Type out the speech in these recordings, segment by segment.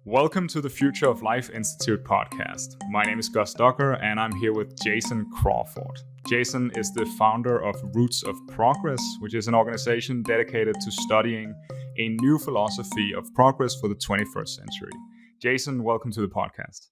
Welcome to the Future of Life Institute podcast. My name is Gus Ducker and I'm here with Jason Crawford. Jason is the founder of Roots of Progress, which is an organization dedicated to studying a new philosophy of progress for the 21st century. Jason, welcome to the podcast.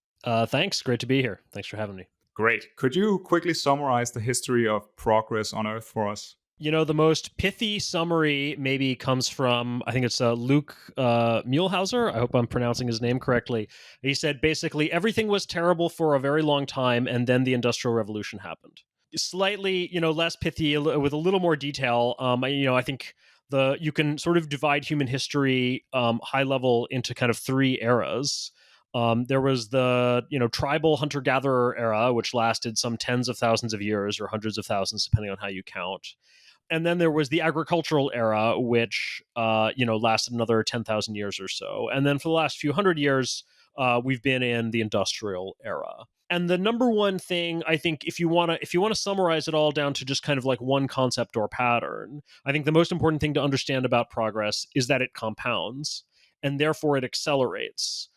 Thanks. Great to be here. Thanks for having me. Great. Could you quickly summarize the history of progress on Earth for us? You know, the most pithy summary maybe comes from, I think it's Luke Muehlhauser. I hope I'm pronouncing his name correctly. He said basically everything was terrible for a very long time, and then the Industrial Revolution happened. Slightly, less pithy with a little more detail. I think you can sort of divide human history high level into kind of three eras. There was the tribal hunter-gatherer era, which lasted some tens of thousands of years or hundreds of thousands, depending on how you count. And then there was the agricultural era, which lasted another 10,000 years or so. And then for the last few hundred years, we've been in the industrial era. And the number one thing, I think, if you want to summarize it all down to just kind of like one concept or pattern, I think the most important thing to understand about progress is that it compounds, and therefore it accelerates.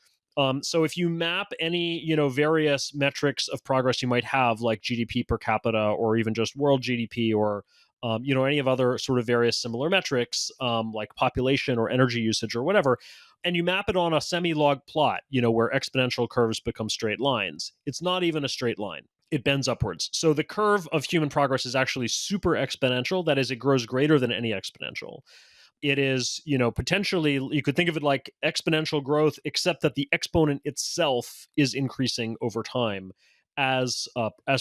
So if you map any, various metrics of progress you might have, like GDP per capita, or even just world GDP, or any of other sort of various similar metrics, like population or energy usage or whatever, and you map it on a semi-log plot, where exponential curves become straight lines, it's not even a straight line. It bends upwards. So the curve of human progress is actually super exponential. That is, it grows greater than any exponential. It is, potentially, you could think of it like exponential growth, except that the exponent itself is increasing over time as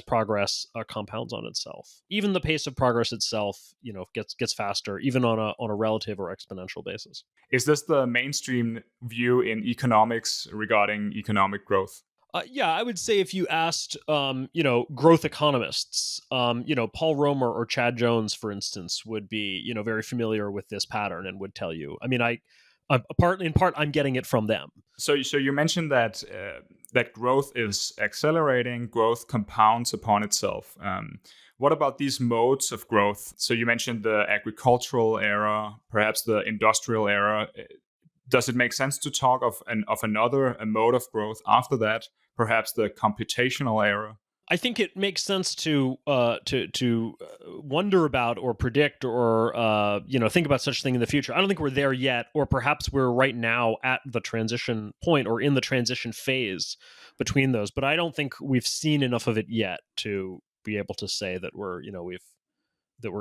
progress compounds on itself. Even the pace of progress itself, gets faster, even on a relative or exponential basis. Is this the mainstream view in economics regarding economic growth? Yeah, I would say if you asked, growth economists, Paul Romer or Chad Jones, for instance, would be, very familiar with this pattern and would tell you. I mean, in part, I'm getting it from them. So you mentioned that that growth is accelerating, growth compounds upon itself. What about these modes of growth? So you mentioned the agricultural era, perhaps the industrial era. Does it make sense to talk of another mode of growth after that, perhaps the computational era? I think it makes sense to wonder about or predict or think about such a thing in the future. I don't think we're there yet, or perhaps we're right now at the transition point or in the transition phase between those. But I don't think we've seen enough of it yet to be able to say that we're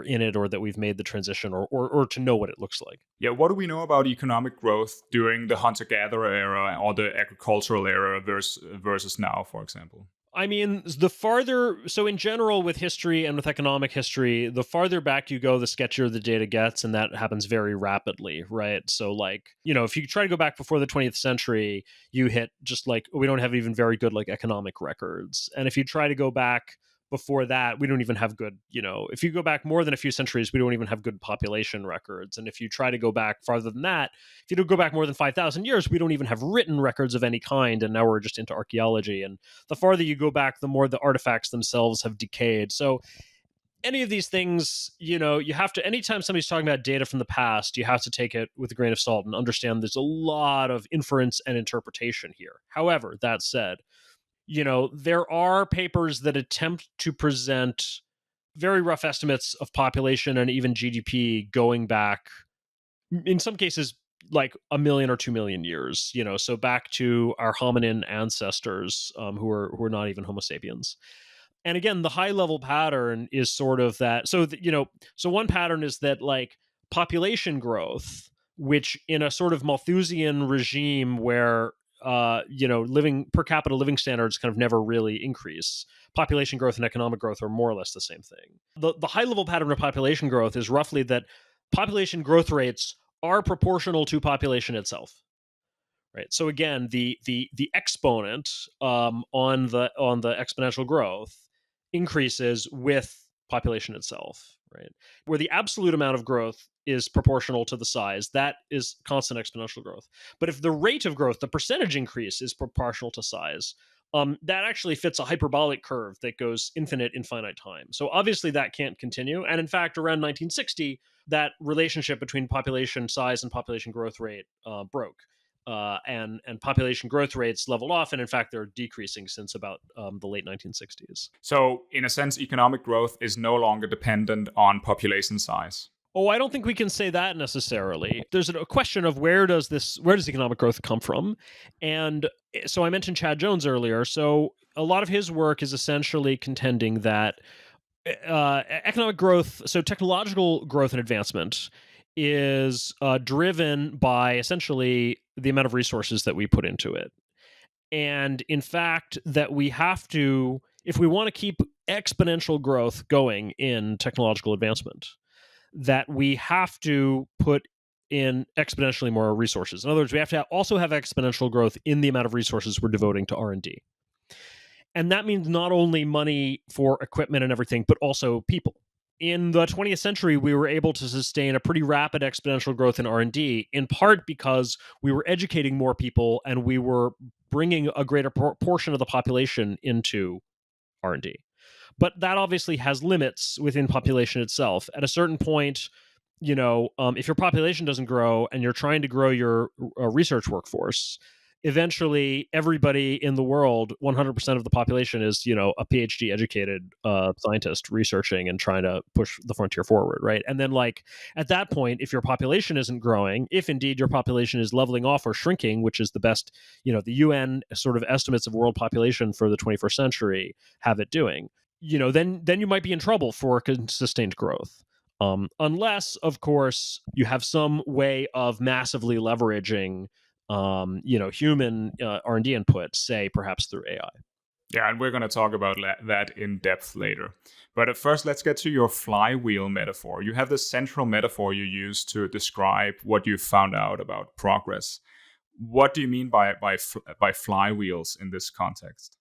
in it, or that we've made the transition, or to know what it looks like. Yeah, what do we know about economic growth during the hunter-gatherer era or the agricultural era versus now, for example? I mean, so in general with history and with economic history, the farther back you go, the sketchier the data gets, and that happens very rapidly, right? So if you try to go back before the 20th century, you hit just we don't have even very good economic records. And if you try to go back before that, we don't even have good, if you go back more than a few centuries, we don't even have good population records. And if you try to go back farther than that, if you don't go back more than 5,000 years, we don't even have written records of any kind. And now we're just into archaeology. And the farther you go back, the more the artifacts themselves have decayed. So any of these things, you have to, anytime somebody's talking about data from the past, you have to take it with a grain of salt and understand there's a lot of inference and interpretation here. However, that said, there are papers that attempt to present very rough estimates of population and even GDP going back, in some cases, like 1 million or 2 million years, so back to our hominin ancestors who are not even Homo sapiens. And again, the high level pattern is sort of that. So, so one pattern is that population growth, which in a sort of Malthusian regime where living per capita living standards kind of never really increase. Population growth and economic growth are more or less the same thing. The high level pattern of population growth is roughly that population growth rates are proportional to population itself. Right. So again, the exponent on the exponential growth increases with population itself. Right. Where the absolute amount of growth is proportional to the size, that is constant exponential growth. But if the rate of growth, the percentage increase, is proportional to size, that actually fits a hyperbolic curve that goes infinite time. So obviously that can't continue. And in fact, around 1960, that relationship between population size and population growth rate broke. and population growth rates leveled off, and in fact they're decreasing since about the late 1960s. So, in a sense, economic growth is no longer dependent on population size. Oh, I don't think we can say that necessarily. There's a question of where does economic growth come from? And so I mentioned Chad Jones earlier. So a lot of his work is essentially contending that economic growth, so technological growth and advancement, is driven by essentially the amount of resources that we put into it. And in fact, that we have to, if we want to keep exponential growth going in technological advancement, that we have to put in exponentially more resources. In other words, we have to also have exponential growth in the amount of resources we're devoting to R&D. And that means not only money for equipment and everything, but also people. In the 20th century, we were able to sustain a pretty rapid exponential growth in R&D, in part because we were educating more people and we were bringing a greater portion of the population into R&D. But that obviously has limits within population itself. At a certain point, if your population doesn't grow and you're trying to grow your research workforce, eventually everybody in the world, 100% of the population is, a PhD educated scientist researching and trying to push the frontier forward, right? And then at that point, if your population isn't growing, if indeed your population is leveling off or shrinking, which is the best, the UN sort of estimates of world population for the 21st century have it doing, then you might be in trouble for sustained growth. Unless, of course, you have some way of massively leveraging, human R&D input, say perhaps through AI. Yeah, and we're going to talk about that in depth later. But first, let's get to your flywheel metaphor. You have this central metaphor you use to describe what you found out about progress. What do you mean by flywheels in this context?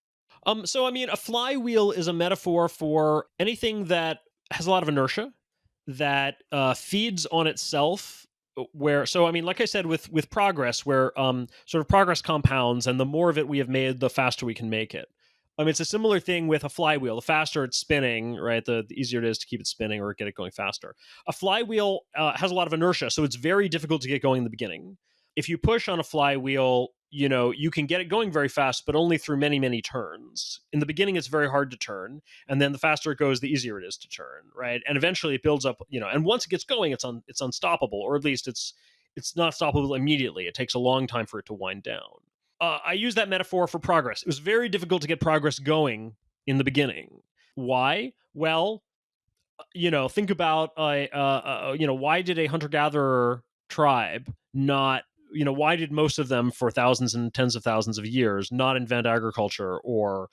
So, a flywheel is a metaphor for anything that has a lot of inertia, that feeds on itself. Like I said, with progress, where sort of progress compounds, and the more of it we have made, the faster we can make it. It's a similar thing with a flywheel. The faster it's spinning, right, the easier it is to keep it spinning or get it going faster. A flywheel has a lot of inertia, so it's very difficult to get going in the beginning. If you push on a flywheel, you can get it going very fast, but only through many, many turns. In the beginning, it's very hard to turn. And then the faster it goes, the easier it is to turn, right? And eventually it builds up, and once it gets going, it's unstoppable, or at least it's not stoppable immediately. It takes a long time for it to wind down. I use that metaphor for progress. It was very difficult to get progress going in the beginning. Why? Well, think about, why did a hunter-gatherer tribe not, why did most of them for thousands and tens of thousands of years not invent agriculture or,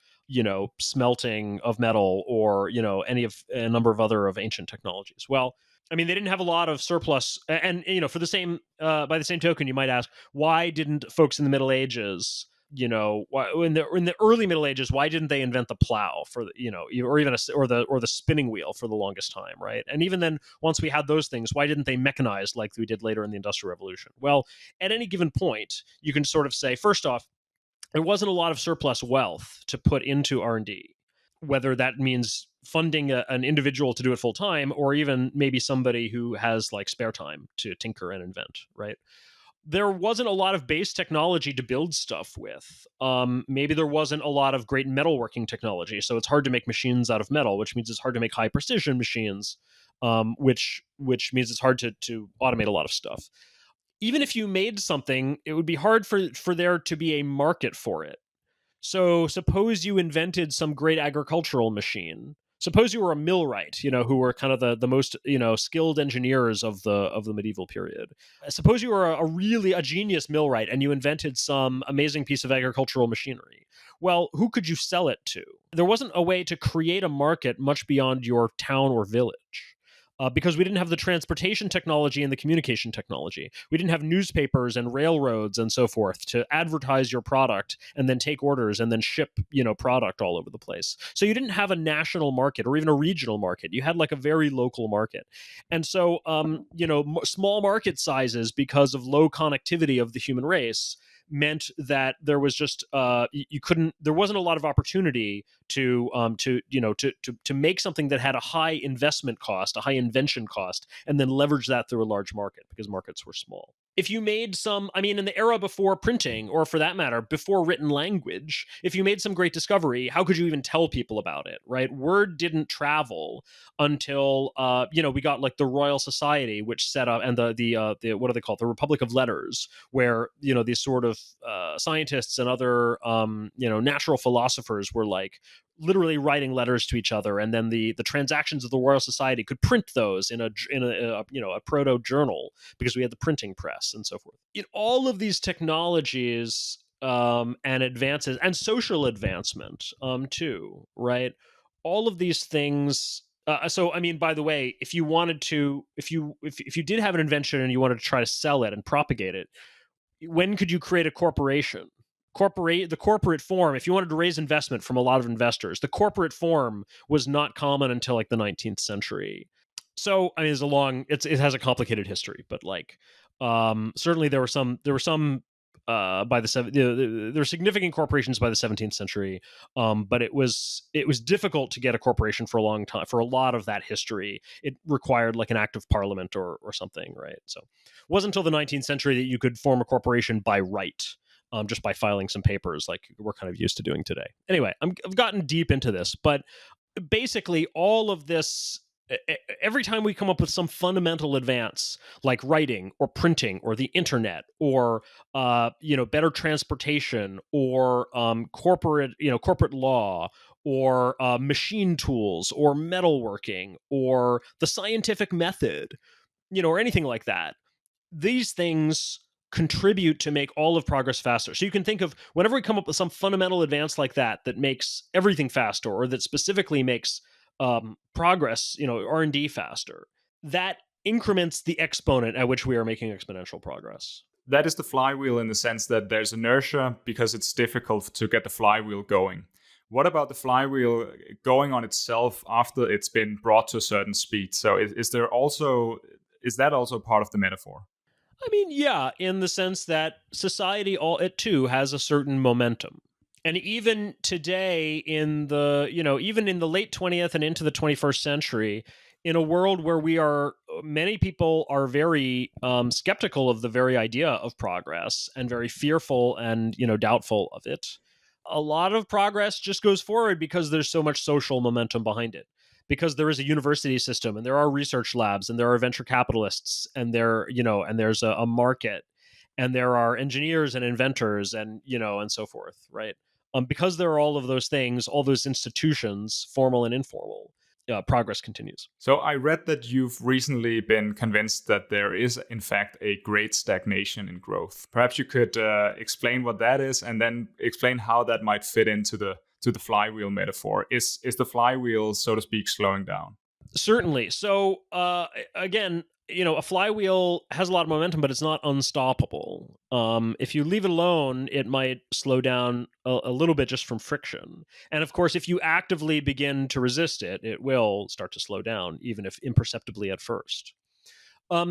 smelting of metal or, a number of other of ancient technologies? Well, they didn't have a lot of surplus, and for the same, by the same token, you might ask, why didn't folks in the Middle Ages, why, in the early Middle Ages, why didn't they invent the plow for or even or the spinning wheel for the longest time, right? And even then, once we had those things, why didn't they mechanize like we did later in the Industrial Revolution? Well, at any given point, you can sort of say, first off, there wasn't a lot of surplus wealth to put into R&D, whether that means funding an individual to do it full time, or even maybe somebody who has spare time to tinker and invent, right? There wasn't a lot of base technology to build stuff with. Maybe there wasn't a lot of great metalworking technology, so it's hard to make machines out of metal, which means it's hard to make high precision machines, which means it's hard to automate a lot of stuff. Even if you made something, it would be hard for there to be a market for it. So suppose you invented some great agricultural machine. Suppose you were a millwright, who were kind of the most, skilled engineers of the medieval period. Suppose you were a genius millwright and you invented some amazing piece of agricultural machinery. Well, who could you sell it to? There wasn't a way to create a market much beyond your town or village. Because we didn't have the transportation technology and the communication technology. We didn't have newspapers and railroads and so forth to advertise your product and then take orders and then ship, product all over the place. So you didn't have a national market or even a regional market. You had a very local market. And so, small market sizes, because of low connectivity of the human race, meant that there was just there wasn't a lot of opportunity to make something that had a high investment cost, a high invention cost, and then leverage that through a large market because markets were small. if you made some, I mean, in the era before printing, or for that matter, before written language, if you made some great discovery, how could you even tell people about it, right? Word didn't travel until, we got like the Royal Society, which set up, and the what do they call it? The Republic of Letters, where, these sort of scientists and other, natural philosophers were like literally writing letters to each other, and then the transactions of the Royal Society could print those in a proto journal, because we had the printing press and so forth. In all of these technologies, and advances and social advancement, too, right? All of these things. So, I mean, by the way, if you wanted to, if you did have an invention and you wanted to try to sell it and propagate it, when could you create a corporation? The corporate form, if you wanted to raise investment from a lot of investors, the corporate form was not common until like the 19th century. So, I mean, it has a complicated history, but like, certainly there were some by there were significant corporations by the 17th century, but it was difficult to get a corporation for a long time. For a lot of that history, it required like an act of parliament or something, right? So it wasn't until the 19th century that you could form a corporation by right, just by filing some papers, like we're kind of used to doing today. Anyway, I've gotten deep into this, but basically all of this, every time we come up with some fundamental advance like writing or printing or the internet or better transportation or corporate law or machine tools or metalworking or the scientific method, or anything like that, these things contribute to make all of progress faster. So you can think of whenever we come up with some fundamental advance like that makes everything faster, or that specifically makes progress, R&D faster, that increments the exponent at which we are making exponential progress. That is the flywheel in the sense that there's inertia because it's difficult to get the flywheel going. What about the flywheel going on itself after it's been brought to a certain speed? So is that also part of the metaphor? I mean, yeah, in the sense that society it too has a certain momentum. And even today even in the late 20th and into the 21st century, in a world where many people are very skeptical of the very idea of progress and very fearful and, doubtful of it, a lot of progress just goes forward because there's so much social momentum behind it, because there is a university system and there are research labs and there are venture capitalists and there's a market and there are engineers and inventors and so forth, right? Because there are all of those things, all those institutions, formal and informal, progress continues. So I read that you've recently been convinced that there is, in fact, a great stagnation in growth. Perhaps you could explain what that is, and then explain how that might fit into the flywheel metaphor. Is the flywheel, so to speak, slowing down? Certainly. So again, a flywheel has a lot of momentum, but it's not unstoppable. If you leave it alone, it might slow down a little bit just from friction. And of course, if you actively begin to resist it, it will start to slow down, even if imperceptibly at first.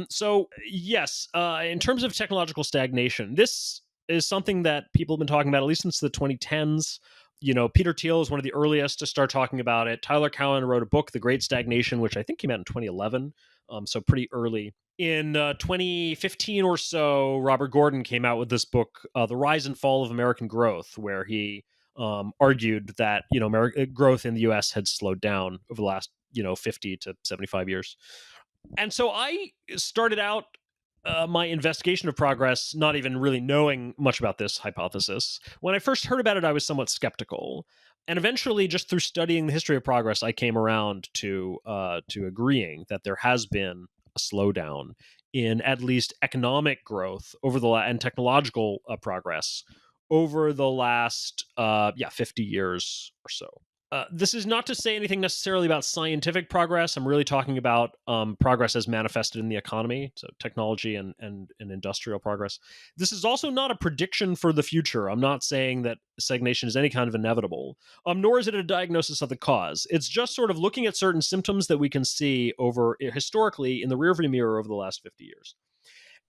So yes, in terms of technological stagnation, this is something that people have been talking about at least since the 2010s. Peter Thiel is one of the earliest to start talking about it. Tyler Cowen wrote a book, The Great Stagnation, which I think came out in 2011, so pretty early. In 2015 or so, Robert Gordon came out with this book, The Rise and Fall of American Growth, where he argued that growth in the U.S. had slowed down over the last 50 to 75 years. And so I started out my investigation of progress not even really knowing much about this hypothesis. When I first heard about it, I was somewhat skeptical. And eventually, just through studying the history of progress, I came around to agreeing that there has been a slowdown in at least economic growth and technological progress over the last 50 years or so. This is not to say anything necessarily about scientific progress. I'm really talking about progress as manifested in the economy, so technology and industrial progress. This is also not a prediction for the future. I'm not saying that stagnation is any kind of inevitable, nor is it a diagnosis of the cause. It's just sort of looking at certain symptoms that we can see historically in the rearview mirror over the last 50 years.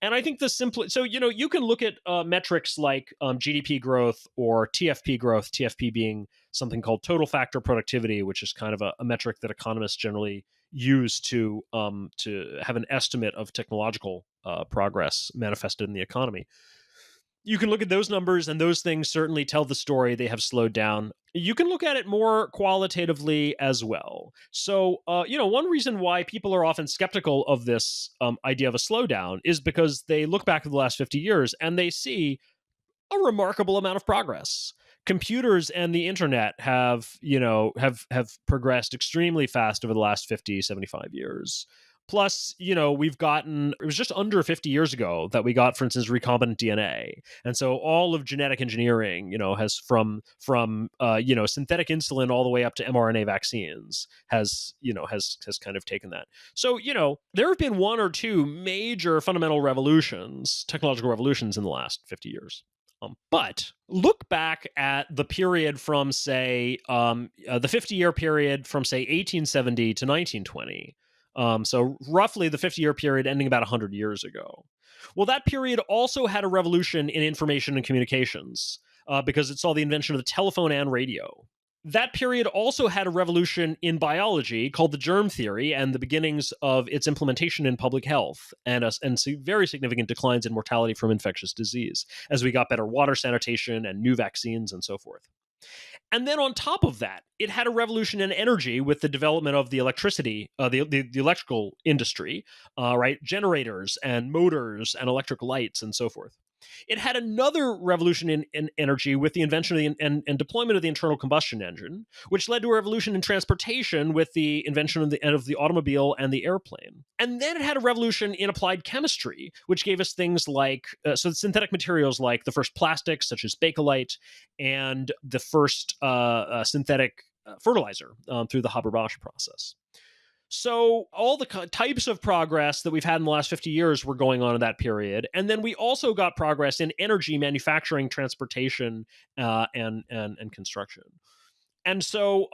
And I think you can look at metrics like GDP growth or TFP growth, TFP being something called total factor productivity, which is kind of a metric that economists generally use to have an estimate of technological progress manifested in the economy. You can look at those numbers, and those things certainly tell the story. They have slowed down. You can look at it more qualitatively as well. So, one reason why people are often skeptical of this idea of a slowdown is because they look back at the last 50 years and they see a remarkable amount of progress. Computers and the internet have progressed extremely fast over the last 50, 75 years. Plus, we've gotten, it was just under 50 years ago that we got, for instance, recombinant DNA. And so all of genetic engineering, has from synthetic insulin all the way up to mRNA vaccines has kind of taken that. So, there have been one or two major fundamental revolutions, technological revolutions in the last 50 years. But look back at the period from, say, the 50-year period from, say, 1870 to 1920. So roughly the 50-year period ending about 100 years ago. Well, that period also had a revolution in information and communications because it saw the invention of the telephone and radio. That period also had a revolution in biology called the germ theory and the beginnings of its implementation in public health and very significant declines in mortality from infectious disease as we got better water sanitation and new vaccines and so forth. And then on top of that, it had a revolution in energy with the development of the electricity, the electrical industry, right? Generators and motors and electric lights and so forth. It had another revolution in energy with the invention of and deployment of the internal combustion engine, which led to a revolution in transportation with the invention of the automobile and the airplane. And then it had a revolution in applied chemistry, which gave us things like synthetic materials like the first plastics, such as Bakelite, and the first synthetic fertilizer through the Haber-Bosch process. So all the types of progress that we've had in the last 50 years were going on in that period. And then we also got progress in energy, manufacturing, transportation, and construction. And so,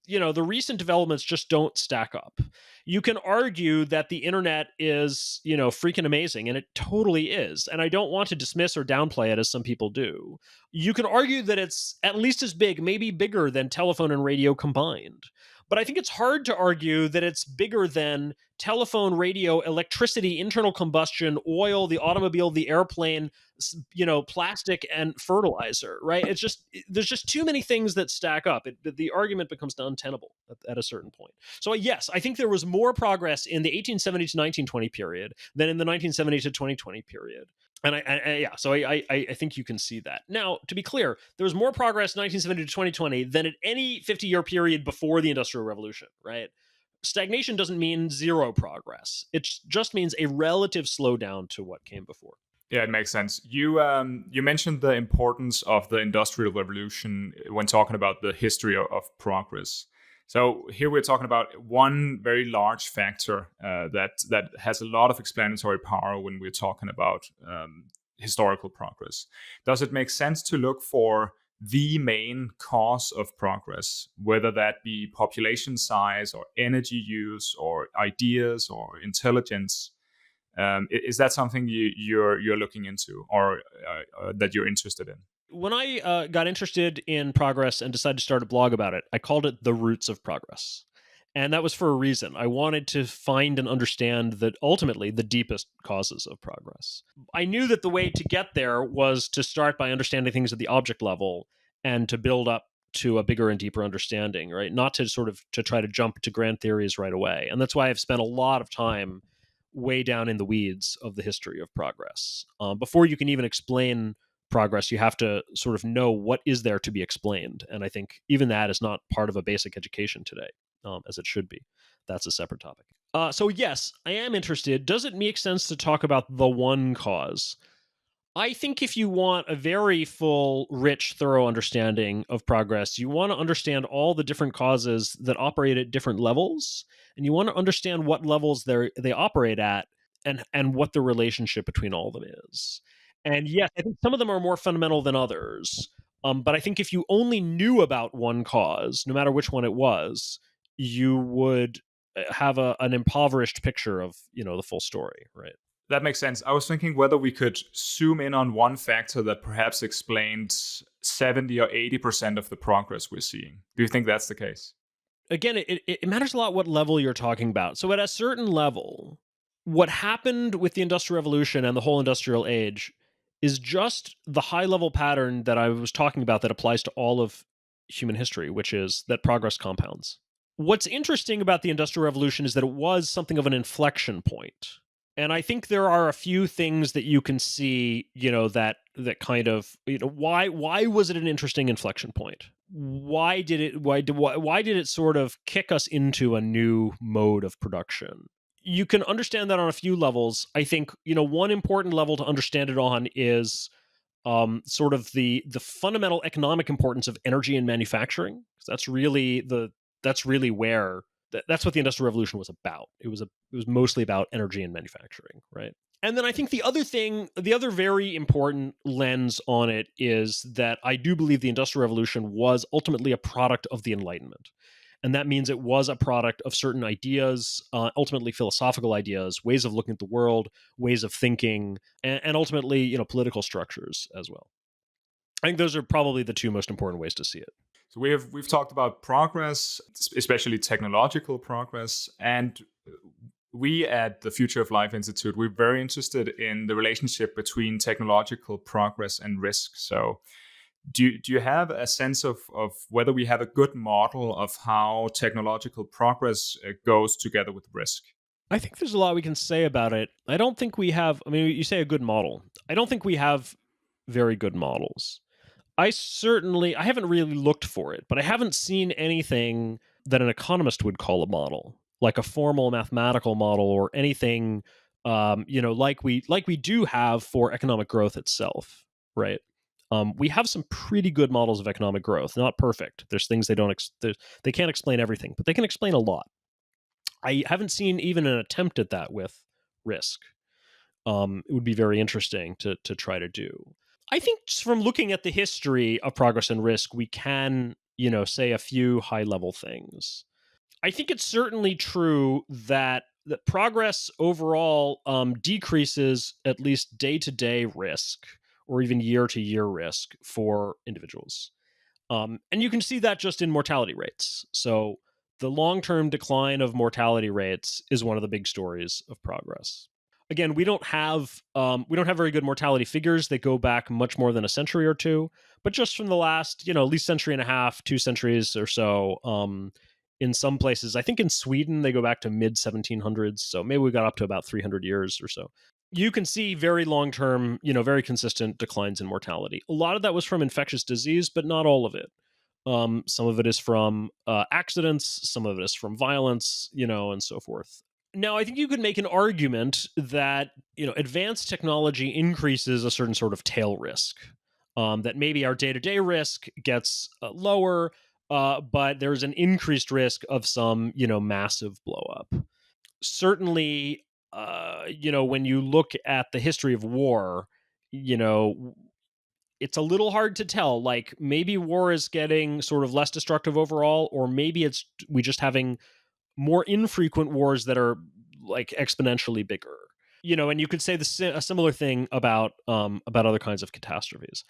the recent developments just don't stack up. You can argue that the internet is, freaking amazing, and it totally is. And I don't want to dismiss or downplay it as some people do. You can argue that it's at least as big, maybe bigger than telephone and radio combined. But I think it's hard to argue that it's bigger than telephone, radio, electricity, internal combustion, oil, the automobile, the airplane, plastic, and fertilizer, right? There's just too many things that stack up. The argument becomes untenable at a certain point. So yes, I think there was more progress in the 1870 to 1920 period than in the 1970 to 2020 period. And I think you can see that. Now, to be clear, there was more progress in 1970 to 2020 than at any 50-year period before the Industrial Revolution, right? Stagnation doesn't mean zero progress. It just means a relative slowdown to what came before. Yeah, it makes sense. You mentioned the importance of the Industrial Revolution when talking about the history of progress. So here we're talking about one very large factor that has a lot of explanatory power when we're talking about historical progress. Does it make sense to look for the main cause of progress, whether that be population size or energy use or ideas or intelligence? Is that something you're looking into or that you're interested in? When I got interested in progress and decided to start a blog about it, I called it The Roots of Progress. And that was for a reason. I wanted to find and understand that ultimately the deepest causes of progress. I knew that the way to get there was to start by understanding things at the object level and to build up to a bigger and deeper understanding, right? Not to to try to jump to grand theories right away. And that's why I've spent a lot of time way down in the weeds of the history of progress. Before you can even explain progress, you have to sort of know what is there to be explained. And I think even that is not part of a basic education today, as it should be. That's a separate topic. So yes, I am interested. Does it make sense to talk about the one cause? I think if you want a very full, rich, thorough understanding of progress, you want to understand all the different causes that operate at different levels, and you want to understand what levels they operate at and what the relationship between all of them is. And yes, I think some of them are more fundamental than others. But I think if you only knew about one cause, no matter which one it was, you would have an impoverished picture of the full story, right? That makes sense. I was thinking whether we could zoom in on one factor that perhaps explained 70 or 80% of the progress we're seeing. Do you think that's the case? Again, it matters a lot what level you're talking about. So at a certain level, What happened with the Industrial Revolution and the whole industrial age is just the high level pattern that I was talking about that applies to all of human history, which is that progress compounds. What's interesting about the Industrial Revolution is that it was something of an inflection point. And I think there are a few things that you can see, that kind of, why was it an interesting inflection point? Why did it sort of kick us into a new mode of production? You can understand that on a few levels. I think, one important level to understand it on is sort of the fundamental economic importance of energy and manufacturing. 'Cause that's really where that's what the Industrial Revolution was about. It was mostly about energy and manufacturing, right? And then I think the other very important lens on it is that I do believe the Industrial Revolution was ultimately a product of the Enlightenment. And that means it was a product of certain ideas, ultimately philosophical ideas, ways of looking at the world, ways of thinking, and ultimately, political structures as well. I think those are probably the two most important ways to see it. So we've talked about progress, especially technological progress, and we at the Future of Life Institute, we're very interested in the relationship between technological progress and risk. So do you have a sense of whether we have a good model of how technological progress goes together with risk? I think there's a lot we can say about it. I don't think we have, I mean, you say a good model. I don't think we have very good models. I haven't really looked for it, but I haven't seen anything that an economist would call a model, like a formal mathematical model or anything, like we do have for economic growth itself, right? We have some pretty good models of economic growth, not perfect. There's things they can't explain everything, but they can explain a lot. I haven't seen even an attempt at that with risk. It would be very interesting to try to do. I think just from looking at the history of progress and risk, we can, say a few high level things. I think it's certainly true that progress overall decreases at least day to day risk or even year to year risk for individuals. And you can see that just in mortality rates. So the long term decline of mortality rates is one of the big stories of progress. Again, we don't have very good mortality figures that go back much more than a century or two, but just from the last, at least century and a half, 2 centuries or so. In some places, I think in Sweden they go back to mid 1700s, so maybe we got up to about 300 years or so. You can see very long term, very consistent declines in mortality. A lot of that was from infectious disease, but not all of it. Some of it is from accidents, some of it is from violence, and so forth. Now, I think you could make an argument that advanced technology increases a certain sort of tail risk. That maybe our day-to-day risk gets lower, but there's an increased risk of some massive blowup. Certainly, when you look at the history of war, it's a little hard to tell. Like maybe war is getting sort of less destructive overall, or maybe it's we just having more infrequent wars that are like exponentially bigger. And you could say a similar thing about other kinds of catastrophes.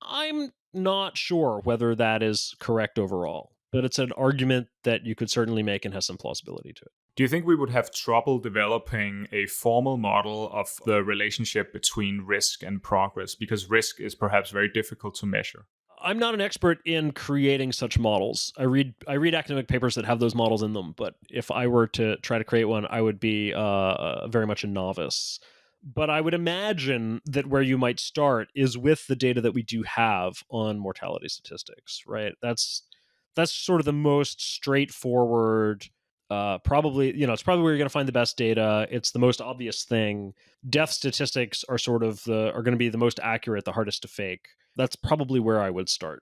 I'm not sure whether that is correct overall, but it's an argument that you could certainly make and has some plausibility to it. Do you think we would have trouble developing a formal model of the relationship between risk and progress? Because risk is perhaps very difficult to measure. I'm not an expert in creating such models. I read academic papers that have those models in them, but if I were to try to create one, I would be very much a novice. But I would imagine that where you might start is with the data that we do have on mortality statistics, right? That's sort of the most straightforward. Probably, it's probably where you're going to find the best data. It's the most obvious thing. Death statistics are are going to be the most accurate, the hardest to fake. That's probably where I would start.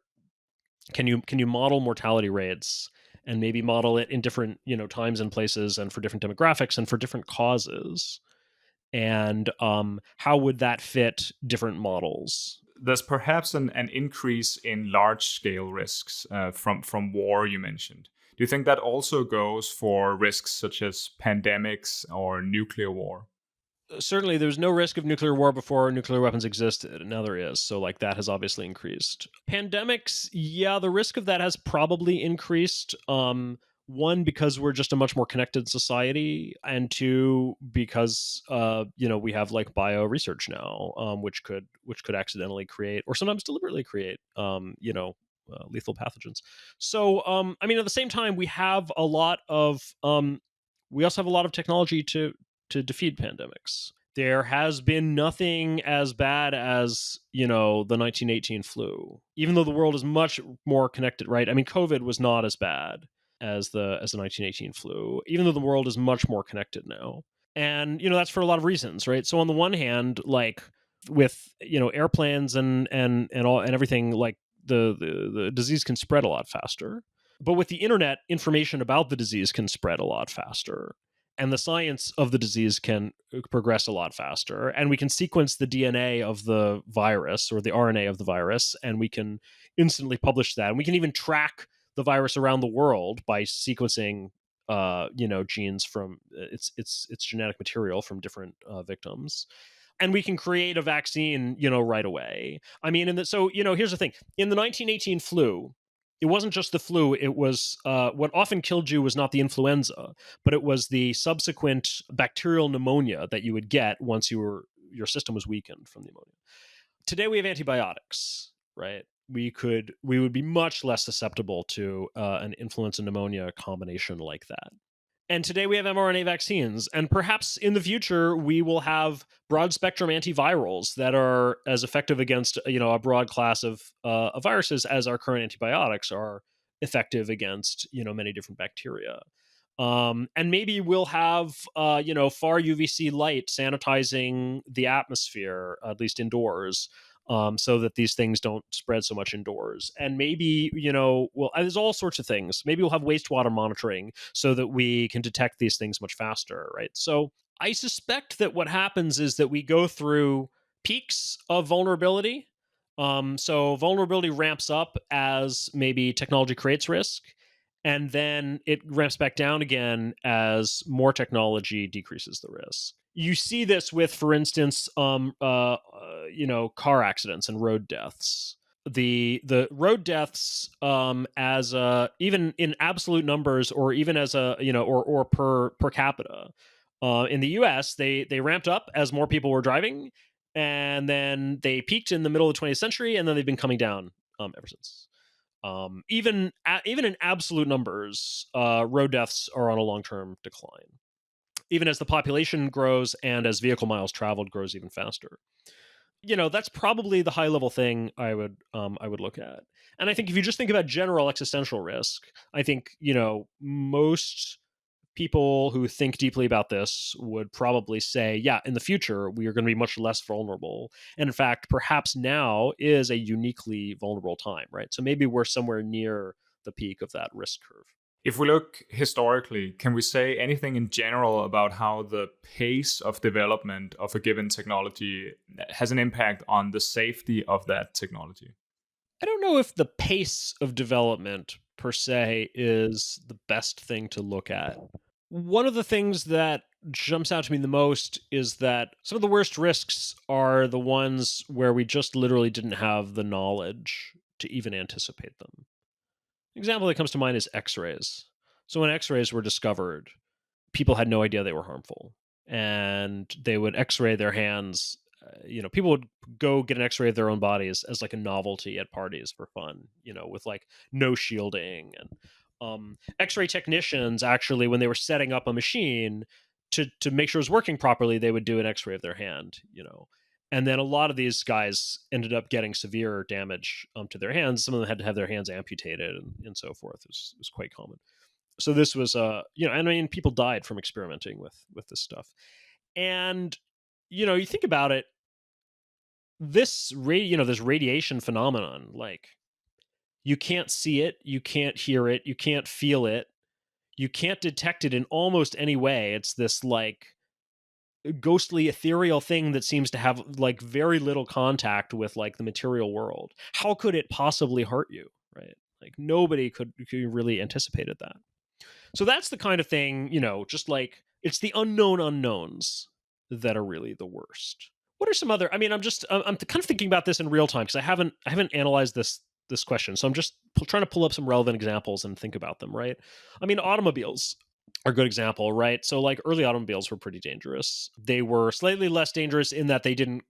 Can you model mortality rates and maybe model it in different times and places and for different demographics and for different causes? And how would that fit different models? There's perhaps an increase in large scale risks from war you mentioned. Do you think that also goes for risks such as pandemics or nuclear war? Certainly, there was no risk of nuclear war before nuclear weapons existed, and now there is. So, like, that has obviously increased. Pandemics, yeah, the risk of that has probably increased. One, because we're just a much more connected society, and two, because we have like bio research now, which could accidentally create or sometimes deliberately create lethal pathogens. So I mean, at the same time, we also have a lot of technology to defeat pandemics. There has been nothing as bad as, the 1918 flu. Even though the world is much more connected, right? I mean, COVID was not as bad as the 1918 flu, even though the world is much more connected now. And that's for a lot of reasons, right? So on the one hand, like with airplanes and all and everything, like the disease can spread a lot faster. But with the internet, information about the disease can spread a lot faster. And the science of the disease can progress a lot faster. And we can sequence the DNA of the virus or the RNA of the virus, and we can instantly publish that. And we can even track the virus around the world by sequencing, genes from its genetic material from different victims, and we can create a vaccine, right away. I mean, here's the thing: in the 1918 flu, it wasn't just the flu. It was what often killed you was not the influenza, but it was the subsequent bacterial pneumonia that you would get once your system was weakened from the pneumonia. Today we have antibiotics, right? We would be much less susceptible to an influenza pneumonia combination like that. And today we have mRNA vaccines, and perhaps in the future we will have broad spectrum antivirals that are as effective against a broad class of viruses as our current antibiotics are effective against many different bacteria. And maybe we'll have far UVC light sanitizing the atmosphere, at least indoors, so that these things don't spread so much indoors. And maybe there's all sorts of things. Maybe we'll have wastewater monitoring so that we can detect these things much faster, right? So I suspect that what happens is that we go through peaks of vulnerability. So vulnerability ramps up as maybe technology creates risk, and then it ramps back down again as more technology decreases the risk. You see this with, for instance, car accidents and road deaths. The road deaths, as even in absolute numbers, or even as a or per capita, in the U.S. they ramped up as more people were driving, and then they peaked in the middle of the 20th century, and then they've been coming down ever since. Even in absolute numbers, road deaths are on a long term decline, even as the population grows and as vehicle miles traveled grows even faster. That's probably the high level thing I would look at. And I think if you just think about general existential risk, I think most people who think deeply about this would probably say, yeah, in the future, we are going to be much less vulnerable. And in fact, perhaps now is a uniquely vulnerable time, right? So maybe we're somewhere near the peak of that risk curve. If we look historically, can we say anything in general about how the pace of development of a given technology has an impact on the safety of that technology? I don't know if the pace of development per se is the best thing to look at. One of the things that jumps out to me the most is that some of the worst risks are the ones where we just literally didn't have the knowledge to even anticipate them. An example that comes to mind is X-rays. So when X-rays were discovered, people had no idea they were harmful, and they would X-ray their hands. People would go get an X-ray of their own bodies as like a novelty at parties for fun. With like no shielding. And X-ray technicians actually, when they were setting up a machine to make sure it was working properly, they would do an X-ray of their hand. And then a lot of these guys ended up getting severe damage to their hands. Some of them had to have their hands amputated and so forth. It was quite common. So this was I mean, people died from experimenting with this stuff. And you think about it, this radiation phenomenon, like, you can't see it, you can't hear it, you can't feel it, you can't detect it in almost any way. It's this like ghostly ethereal thing that seems to have like very little contact with like the material world. How could it possibly hurt you, right? Like nobody could really anticipated that. So that's the kind of thing, just like it's the unknown unknowns that are really the worst. What are some other? I mean, I'm kind of thinking about this in real time because I haven't analyzed this this question. So I'm just trying to pull up some relevant examples and think about them, right? I mean, automobiles are a good example, right? So like early automobiles were pretty dangerous. They were slightly less dangerous in that they didn't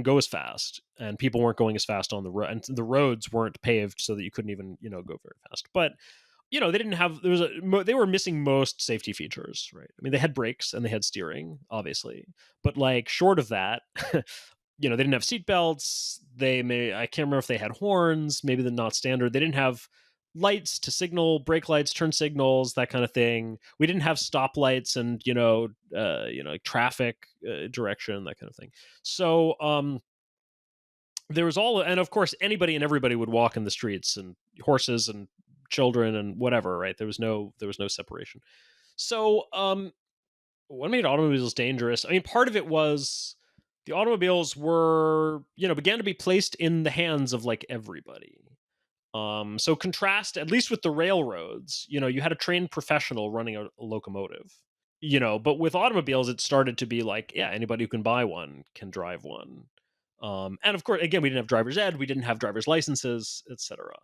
go as fast, and people weren't going as fast on the road, and the roads weren't paved so that you couldn't even go very fast. But they didn't have they were missing most safety features, right? I mean, they had brakes and they had steering, obviously, but like short of that, they didn't have seat belts. I can't remember if they had horns. Maybe they're not standard. They didn't have lights to signal, brake lights, turn signals, that kind of thing. We didn't have stoplights and like traffic direction, that kind of thing. So there was and of course anybody and everybody would walk in the streets, and horses and children and whatever, right? There was no separation. So what made automobiles dangerous? I mean, part of it was the automobiles were, began to be placed in the hands of like everybody. So contrast, at least with the railroads, you had a trained professional running a locomotive, but with automobiles, it started to be like, yeah, anybody who can buy one can drive one. And of course, again, we didn't have driver's ed, we didn't have driver's licenses, etc.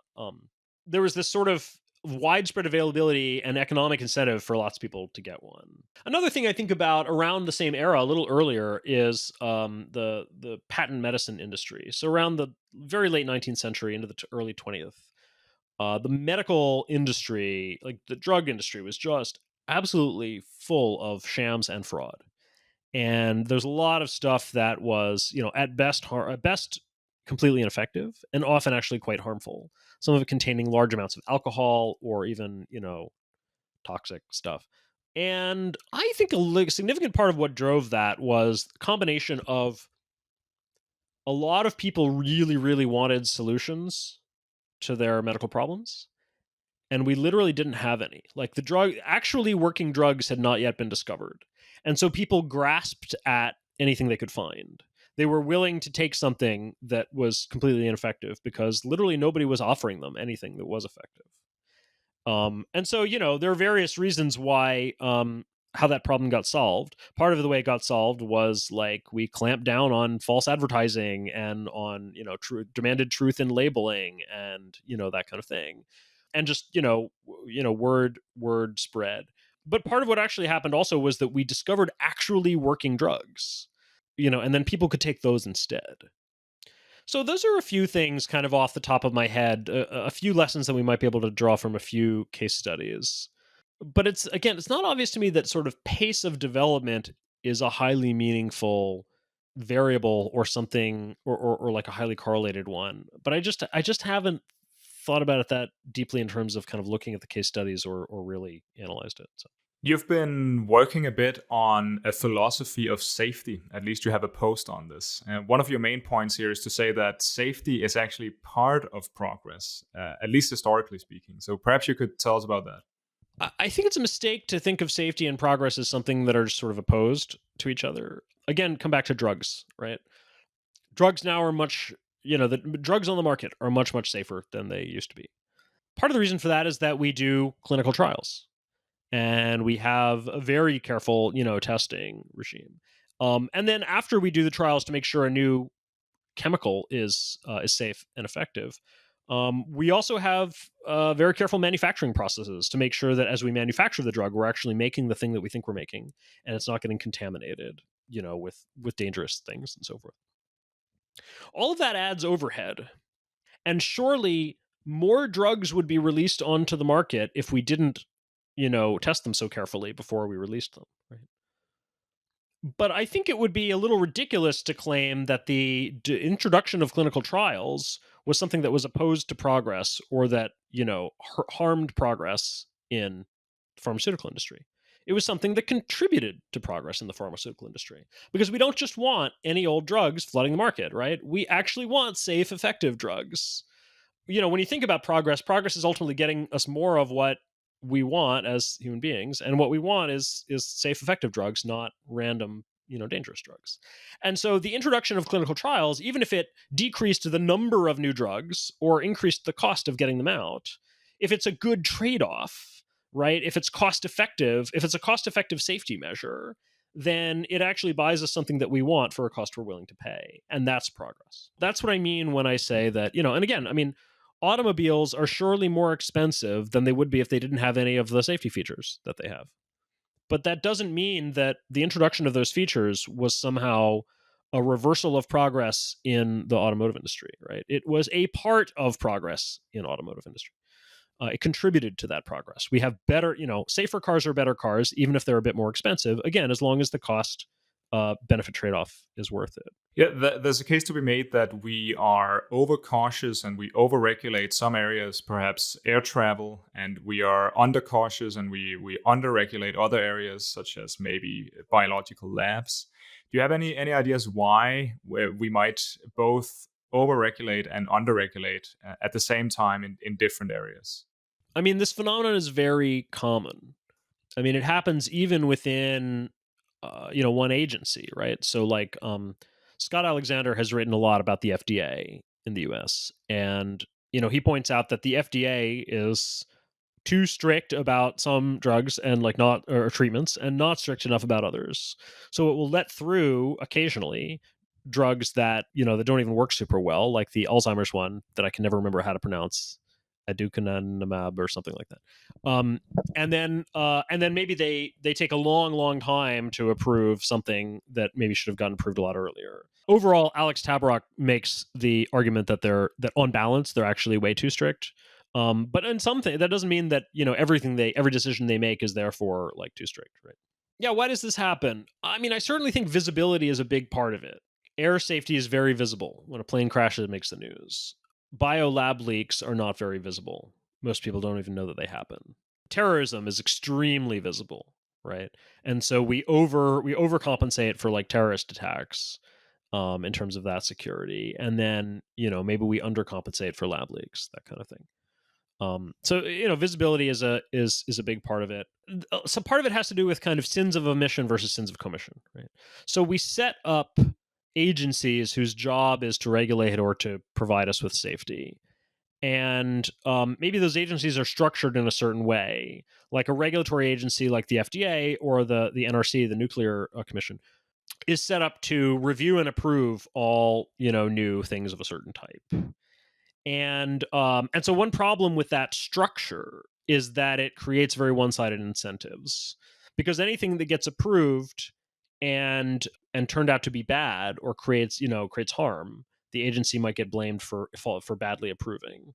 There was this sort of widespread availability and economic incentive for lots of people to get one. Another thing I think about around the same era, a little earlier, is the patent medicine industry. So around the very late 19th century into the early 20th, the medical industry, like the drug industry, was just absolutely full of shams and fraud. And there's a lot of stuff that was, at best completely ineffective, and often actually quite harmful. Some of it containing large amounts of alcohol or even, toxic stuff. And I think a significant part of what drove that was a combination of a lot of people really, really wanted solutions to their medical problems, and we literally didn't have any. Like actually working drugs had not yet been discovered. And so people grasped at anything they could find. They were willing to take something that was completely ineffective because literally nobody was offering them anything that was effective. And so, there are various reasons why how that problem got solved. Part of the way it got solved was like we clamped down on false advertising and on, demanded truth in labeling and, that kind of thing. And just, word spread. But part of what actually happened also was that we discovered actually working drugs, and then people could take those instead. So those are a few things kind of off the top of my head, a few lessons that we might be able to draw from a few case studies. But it's not obvious to me that sort of pace of development is a highly meaningful variable or something, or like a highly correlated one. But I just haven't thought about it that deeply in terms of kind of looking at the case studies or really analyzed it. So. You've been working a bit on a philosophy of safety. At least you have a post on this. And one of your main points here is to say that safety is actually part of progress, at least historically speaking. So perhaps you could tell us about that. I think it's a mistake to think of safety and progress as something that are sort of opposed to each other. Again, come back to drugs, right? Drugs now are the drugs on the market are much, much safer than they used to be. Part of the reason for that is that we do clinical trials. And we have a very careful, testing regime. And then after we do the trials to make sure a new chemical is safe and effective, we also have very careful manufacturing processes to make sure that as we manufacture the drug, we're actually making the thing that we think we're making, and it's not getting contaminated, with dangerous things and so forth. All of that adds overhead, and surely more drugs would be released onto the market if we didn't test them so carefully before we released them, right? But I think it would be a little ridiculous to claim that the introduction of clinical trials was something that was opposed to progress, or that, harmed progress in the pharmaceutical industry. It was something that contributed to progress in the pharmaceutical industry, because we don't just want any old drugs flooding the market, right? We actually want safe, effective drugs. When you think about progress is ultimately getting us more of what we want as human beings, and what we want is safe, effective drugs, not random, dangerous drugs. And so the introduction of clinical trials, even if it decreased the number of new drugs or increased the cost of getting them out, if it's a good trade-off, right? If it's a cost-effective safety measure, then it actually buys us something that we want for a cost we're willing to pay. And that's progress. That's what I mean when I say that, and again, I mean, automobiles are surely more expensive than they would be if they didn't have any of the safety features that they have. But that doesn't mean that the introduction of those features was somehow a reversal of progress in the automotive industry, right? It was a part of progress in automotive industry. It contributed to that progress. We have better, safer cars are better cars, even if they're a bit more expensive. Again, as long as the cost benefit trade off is worth it. Yeah, there's a case to be made that we are overcautious and we overregulate some areas, perhaps air travel, and we are undercautious and we underregulate other areas, such as maybe biological labs. Do you have any ideas why we might both overregulate and underregulate at the same time in different areas? I mean, this phenomenon is very common. I mean, it happens even within, one agency, right? So, like, Scott Alexander has written a lot about the FDA in the U.S., and he points out that the FDA is too strict about some drugs and like not or treatments and not strict enough about others. So it will let through occasionally drugs that that don't even work super well, like the Alzheimer's one that I can never remember how to pronounce, aducanumab or something like that. And then maybe they take a long time to approve something that maybe should have gotten approved a lot earlier. Overall, Alex Tabarrok makes the argument that that on balance they're actually way too strict. But in something that doesn't mean that every decision they make is therefore like too strict, right? Yeah, why does this happen? I mean, I certainly think visibility is a big part of it. Air safety is very visible. When a plane crashes, it makes the news. Biolab leaks are not very visible. Most people don't even know that they happen. Terrorism is extremely visible, right? And so we overcompensate for like terrorist attacks in terms of that security, and then maybe we undercompensate for lab leaks, that kind of thing. So visibility is a big part of it. So part of it has to do with kind of sins of omission versus sins of commission, right? So we set up agencies whose job is to regulate or to provide us with safety, and maybe those agencies are structured in a certain way, like a regulatory agency like the FDA or the NRC, the Nuclear Commission, is set up to review and approve all new things of a certain type. And so one problem with that structure is that it creates very one-sided incentives, because anything that gets approved and turned out to be bad or creates harm, the agency might get blamed for badly approving.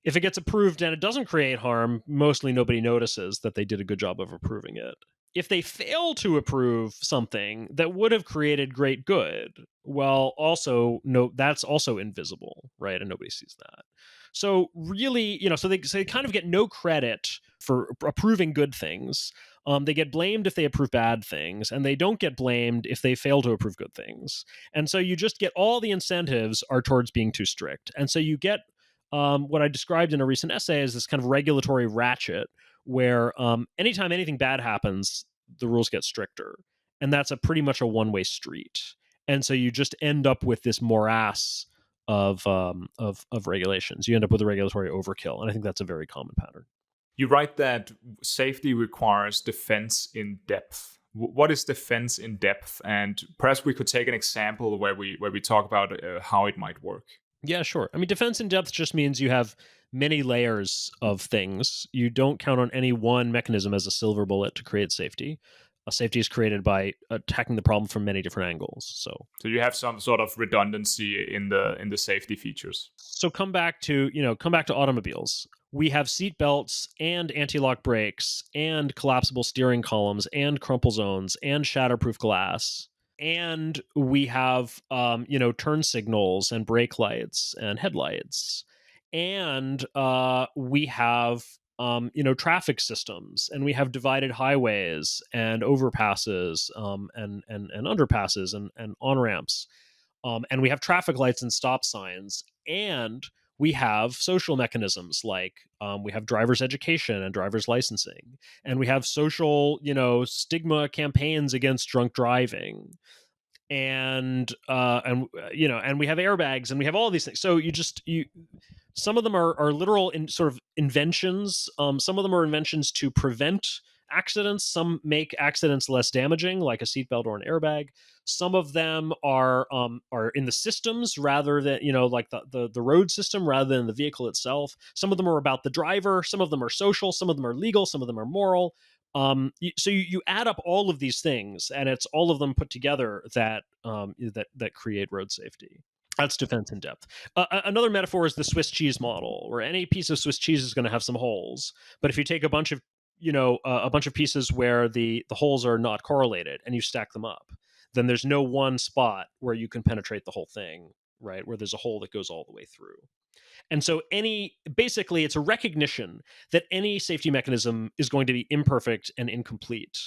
If it gets approved and it doesn't create harm, mostly nobody notices that they did a good job of approving it. If they fail to approve something that would have created great good, well, also no, that's also invisible, right? And nobody sees that. So really, so they kind of get no credit for approving good things. They get blamed if they approve bad things, and they don't get blamed if they fail to approve good things. And so you just get all the incentives are towards being too strict. And so you get what I described in a recent essay as this kind of regulatory ratchet, where anytime anything bad happens, the rules get stricter, and that's pretty much a one-way street. And so you just end up with this morass of regulations. You end up with a regulatory overkill, and I think that's a very common pattern. You write that safety requires defense in depth. What is defense in depth? And perhaps we could take an example where we talk about how it might work. Yeah, sure. I mean, defense in depth just means you have many layers of things. You don't count on any one mechanism as a silver bullet to create safety. A safety is created by attacking the problem from many different angles. So you have some sort of redundancy in the safety features. So come back to automobiles. We have seat belts and anti-lock brakes and collapsible steering columns and crumple zones and shatterproof glass. And we have turn signals and brake lights and headlights, and we have traffic systems, and we have divided highways and overpasses and underpasses and on ramps, and we have traffic lights and stop signs, and we have social mechanisms like we have driver's education and driver's licensing, and we have social, stigma campaigns against drunk driving, and we have airbags, and we have all these things. So some of them are literal in sort of inventions. Some of them are inventions to prevent accidents. Some make accidents less damaging, like a seatbelt or an airbag. Some of them are in the systems rather than, like the road system rather than the vehicle itself. Some of them are about the driver. Some of them are social. Some of them are legal. Some of them are moral. So you add up all of these things, and it's all of them put together that create road safety. That's defense in depth. Another metaphor is the Swiss cheese model, where any piece of Swiss cheese is going to have some holes. But if you take a bunch of a bunch of pieces where the holes are not correlated and you stack them up, then there's no one spot where you can penetrate the whole thing, right? Where there's a hole that goes all the way through. And so basically it's a recognition that any safety mechanism is going to be imperfect and incomplete.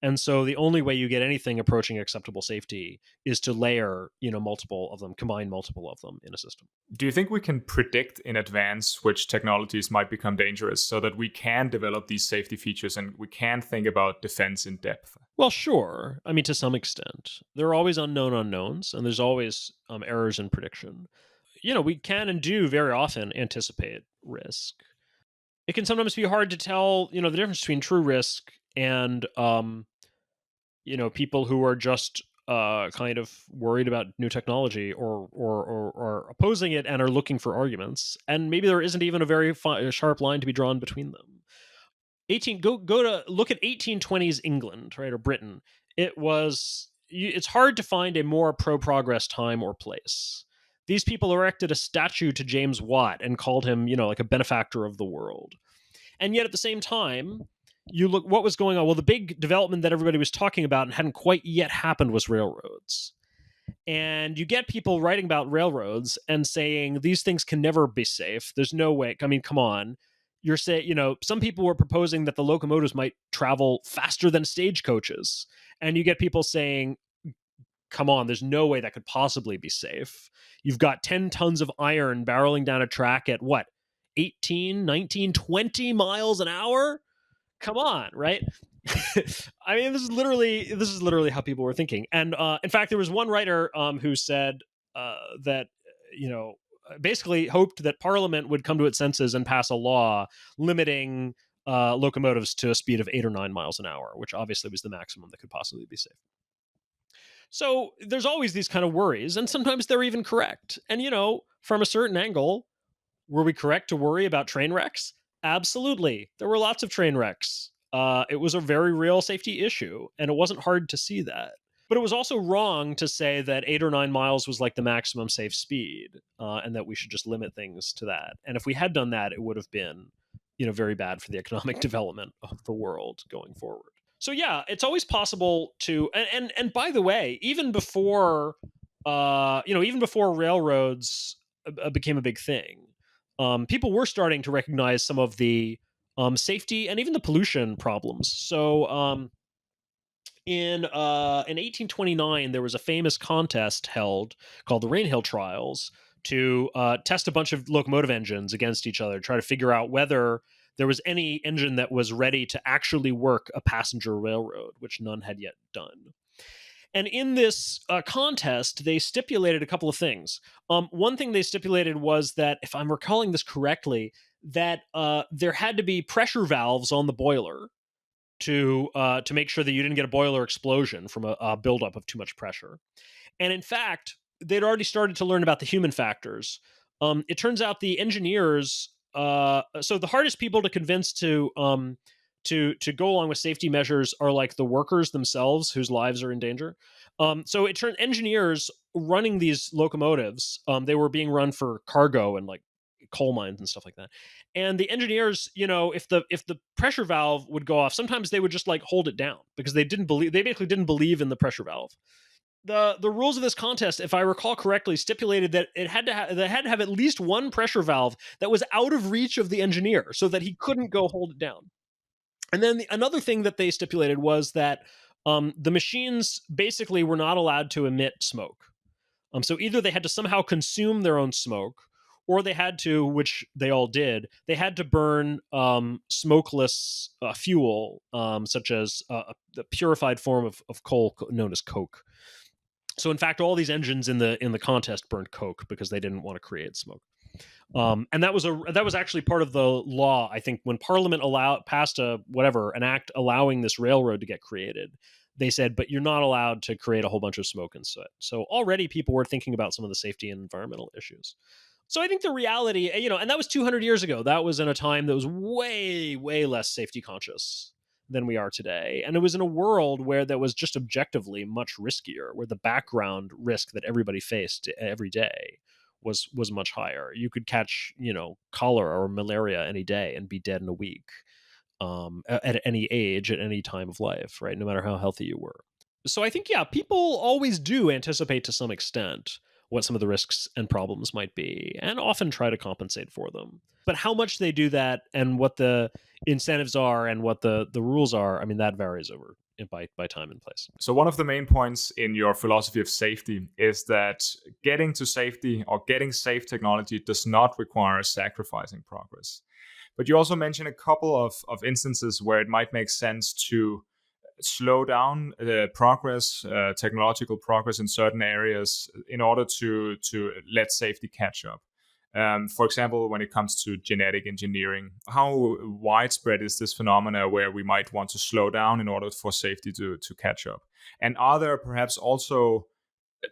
And so the only way you get anything approaching acceptable safety is to layer, multiple of them, combine multiple of them in a system. Do you think we can predict in advance which technologies might become dangerous so that we can develop these safety features and we can think about defense in depth? Well, sure. I mean, to some extent. There are always unknown unknowns, and there's always errors in prediction. We can and do very often anticipate risk. It can sometimes be hard to tell, the difference between true risk and, people who are just kind of worried about new technology or opposing it and are looking for arguments. And maybe there isn't even a very sharp line to be drawn between them. Go to look at 1820s England, right, or Britain. It's hard to find a more pro-progress time or place. These people erected a statue to James Watt and called him, like a benefactor of the world. And yet at the same time, you look what was going on. Well, the big development that everybody was talking about and hadn't quite yet happened was railroads. And you get people writing about railroads and saying these things can never be safe. There's no way. I mean, come on. You're saying, some people were proposing that the locomotives might travel faster than stagecoaches. And you get people saying, come on, there's no way that could possibly be safe. You've got 10 tons of iron barreling down a track at what? 18, 19, 20 miles an hour? Come on, right? I mean, this is literally how people were thinking. And in fact, there was one writer who said that, basically hoped that Parliament would come to its senses and pass a law limiting locomotives to a speed of 8 or 9 miles an hour, which obviously was the maximum that could possibly be safe. So there's always these kind of worries, and sometimes they're even correct. And, from a certain angle, were we correct to worry about train wrecks? Absolutely. There were lots of train wrecks. It was a very real safety issue, and it wasn't hard to see that. But it was also wrong to say that 8 or 9 miles was like the maximum safe speed, and that we should just limit things to that. And if we had done that, it would have been, very bad for the economic development of the world going forward. So yeah, it's always possible to, and by the way, even before, even before railroads became a big thing, people were starting to recognize some of the safety and even the pollution problems. So in 1829, there was a famous contest held called the Rainhill Trials to test a bunch of locomotive engines against each other, try to figure out whether there was any engine that was ready to actually work a passenger railroad, which none had yet done. And in this contest, they stipulated a couple of things. One thing they stipulated was that, if I'm recalling this correctly, that there had to be pressure valves on the boiler to make sure that you didn't get a boiler explosion from a buildup of too much pressure. And in fact, they'd already started to learn about the human factors. It turns out the engineers, so the hardest people to convince to go along with safety measures are like the workers themselves whose lives are in danger. So it turned engineers running these locomotives. They were being run for cargo and like coal mines and stuff like that. And the engineers, if the pressure valve would go off, sometimes they would just like hold it down because they basically didn't believe in the pressure valve. The rules of this contest, if I recall correctly, stipulated that they had to have at least one pressure valve that was out of reach of the engineer so that he couldn't go hold it down. And then another thing that they stipulated was that the machines basically were not allowed to emit smoke. So either they had to somehow consume their own smoke, or they had to, which they all did, they had to burn smokeless fuel, such as the purified form of coal known as coke. So in fact, all these engines in the contest burned coke because they didn't want to create smoke. And that was actually part of the law. I think when Parliament passed an act allowing this railroad to get created, they said, but you're not allowed to create a whole bunch of smoke and soot. So already people were thinking about some of the safety and environmental issues. So I think the reality, and that was 200 years ago. That was in a time that was way, way less safety conscious than we are today. And it was in a world where that was just objectively much riskier, where the background risk that everybody faced every day was much higher. You could catch, cholera or malaria any day and be dead in a week, at any age, at any time of life, right? No matter how healthy you were. So I think, yeah, people always do anticipate to some extent what some of the risks and problems might be, and often try to compensate for them. But how much they do that and what the incentives are and what the rules are, I mean, that varies over by time and place. So one of the main points in your philosophy of safety is that getting to safety or getting safe technology does not require sacrificing progress. But you also mentioned a couple of instances where it might make sense to slow down progress, technological progress in certain areas in order to let safety catch up. For example, when it comes to genetic engineering, how widespread is this phenomena where we might want to slow down in order for safety to catch up? And are there perhaps also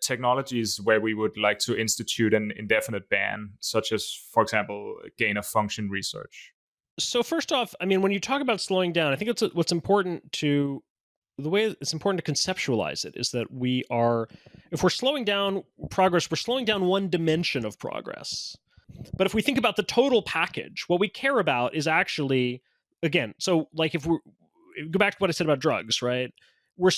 technologies where we would like to institute an indefinite ban, such as, for example, gain of function research? So first off, I mean, when you talk about slowing down, I think what's important to the way it's important to conceptualize it is that if we're slowing down progress, we're slowing down one dimension of progress. But if we think about the total package, what we care about is actually, again, so like if we go back to what I said about drugs, right? We're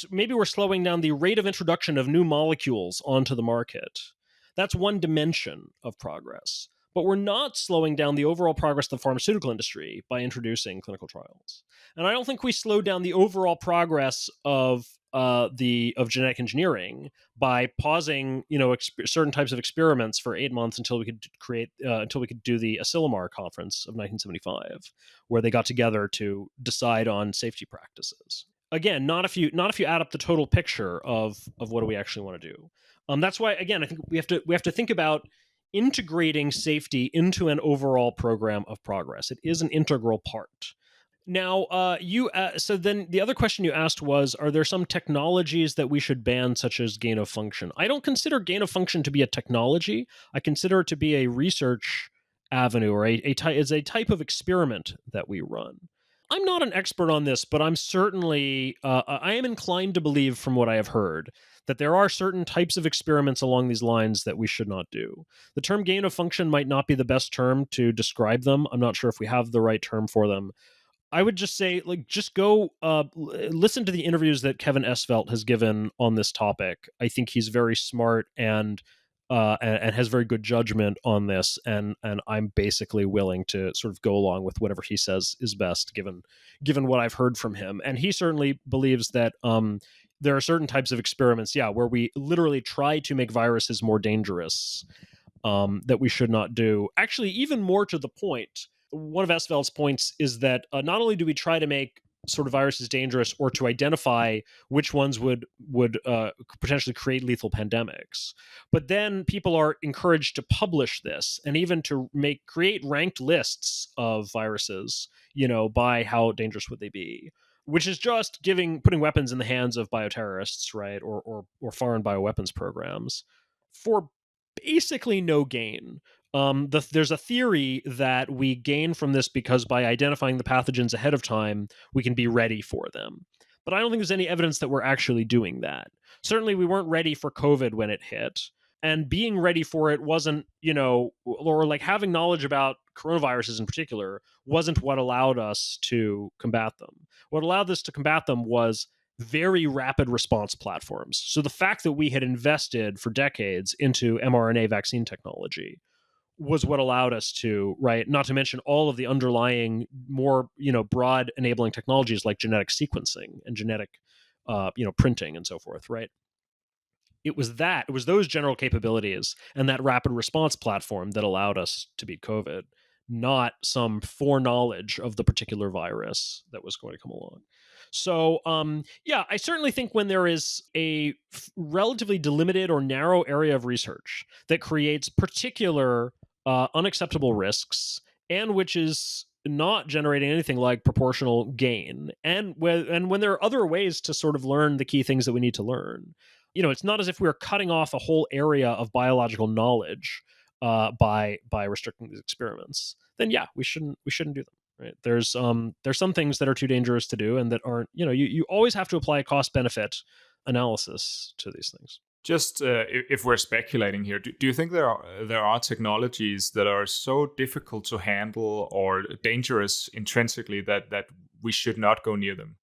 slowing down the rate of introduction of new molecules onto the market. That's one dimension of progress. But we're not slowing down the overall progress of the pharmaceutical industry by introducing clinical trials. And I don't think we slow down the overall progress of genetic engineering by pausing, certain types of experiments for 8 months until we could do the Asilomar conference of 1975, where they got together to decide on safety practices. Again, not if you add up the total picture of what do we actually want to do. That's why, again, I think we have to think about integrating safety into an overall program of progress. It is an integral part. Now, so then the other question you asked was, are there some technologies that we should ban, such as gain of function? I don't consider gain of function to be a technology. I consider it to be a research avenue, or is a type of experiment that we run. I'm not an expert on this, but I'm certainly I am inclined to believe, from what I have heard, that there are certain types of experiments along these lines that we should not do. The term gain of function might not be the best term to describe them. I'm not sure if we have the right term for them. I would just say, just go listen to the interviews that Kevin Esvelt has given on this topic. I think he's very smart and has very good judgment on this, and I'm basically willing to sort of go along with whatever he says is best, given what I've heard from him. And he certainly believes that there are certain types of experiments, where we literally try to make viruses more dangerous, that we should not do. Actually, even more to the point, one of Esvelt's points is that not only do we try to make sort of viruses dangerous, or to identify which ones would potentially create lethal pandemics, but then people are encouraged to publish this, and even to create ranked lists of viruses, by how dangerous would they be, which is just putting weapons in the hands of bioterrorists, right, or foreign bioweapons programs, for basically no gain. There's a theory that we gain from this because by identifying the pathogens ahead of time, we can be ready for them. But I don't think there's any evidence that we're actually doing that. Certainly, we weren't ready for COVID when it hit. And being ready for it wasn't, or like having knowledge about coronaviruses in particular, wasn't what allowed us to combat them. What allowed us to combat them was very rapid response platforms. So the fact that we had invested for decades into mRNA vaccine technology was what allowed us to, right? Not to mention all of the underlying more, broad enabling technologies like genetic sequencing and genetic, printing and so forth, right? It was those general capabilities and that rapid response platform that allowed us to beat COVID, not some foreknowledge of the particular virus that was going to come along. So, I certainly think when there is a relatively delimited or narrow area of research that creates particular unacceptable risks, and which is not generating anything like proportional gain. And when there are other ways to sort of learn the key things that we need to learn, it's not as if we're cutting off a whole area of biological knowledge by restricting these experiments. Then yeah, we shouldn't do them. Right? There's some things that are too dangerous to do and that aren't. You always have to apply a cost benefit analysis to these things. Just if we're speculating here, do you think there are technologies that are so difficult to handle or dangerous intrinsically that we should not go near them?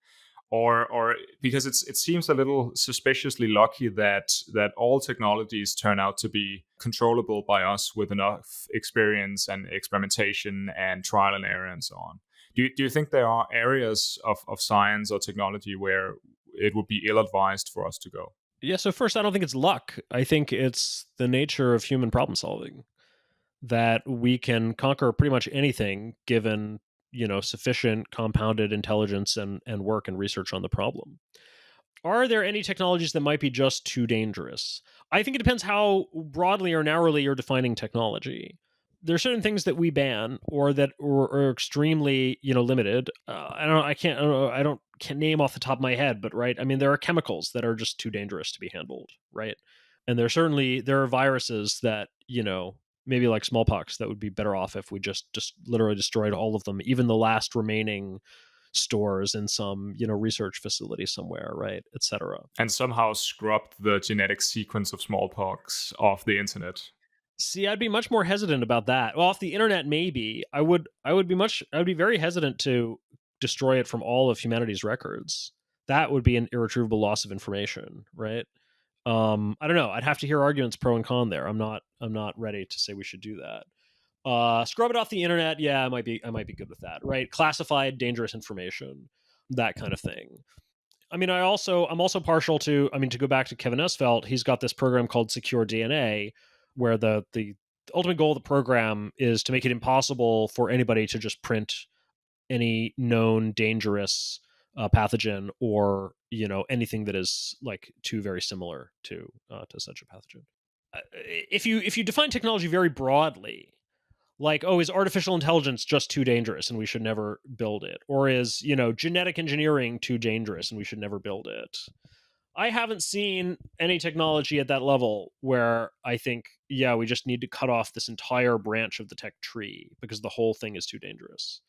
Or because it seems a little suspiciously lucky that all technologies turn out to be controllable by us with enough experience and experimentation and trial and error and so on. Do you think there are areas of science or technology where it would be ill-advised for us to go? Yeah, so first, I don't think it's luck. I think it's the nature of human problem solving that we can conquer pretty much anything given, sufficient compounded intelligence and work and research on the problem. Are there any technologies that might be just too dangerous? I think it depends how broadly or narrowly you're defining technology. There are certain things that we ban or that are extremely, limited. I don't can name off the top of my head, but right. I mean, there are chemicals that are just too dangerous to be handled, right? And there are viruses that, maybe like smallpox that would be better off if we just literally destroyed all of them, even the last remaining stores in some research facility somewhere, right, etc. And somehow scrubbed the genetic sequence of smallpox off the internet. See, I'd be much more hesitant about that. Well, off the internet, maybe I would be very hesitant to destroy it from all of humanity's records. That would be an irretrievable loss of information, right? I don't know. I'd have to hear arguments pro and con there. I'm not ready to say we should do that. Scrub it off the internet. Yeah, I might be good with that, right? Classified dangerous information, that kind of thing. I mean, I'm also partial to. I mean, to go back to Kevin Esvelt, he's got this program called Secure DNA, where the ultimate goal of the program is to make it impossible for anybody to just print any known dangerous pathogen or anything that is like too very similar to such a pathogen. If you define technology very broadly, like, oh, is artificial intelligence just too dangerous and we should never build it, or is genetic engineering too dangerous and we should never build it? I haven't seen any technology at that level where I think, yeah, we just need to cut off this entire branch of the tech tree because the whole thing is too dangerous.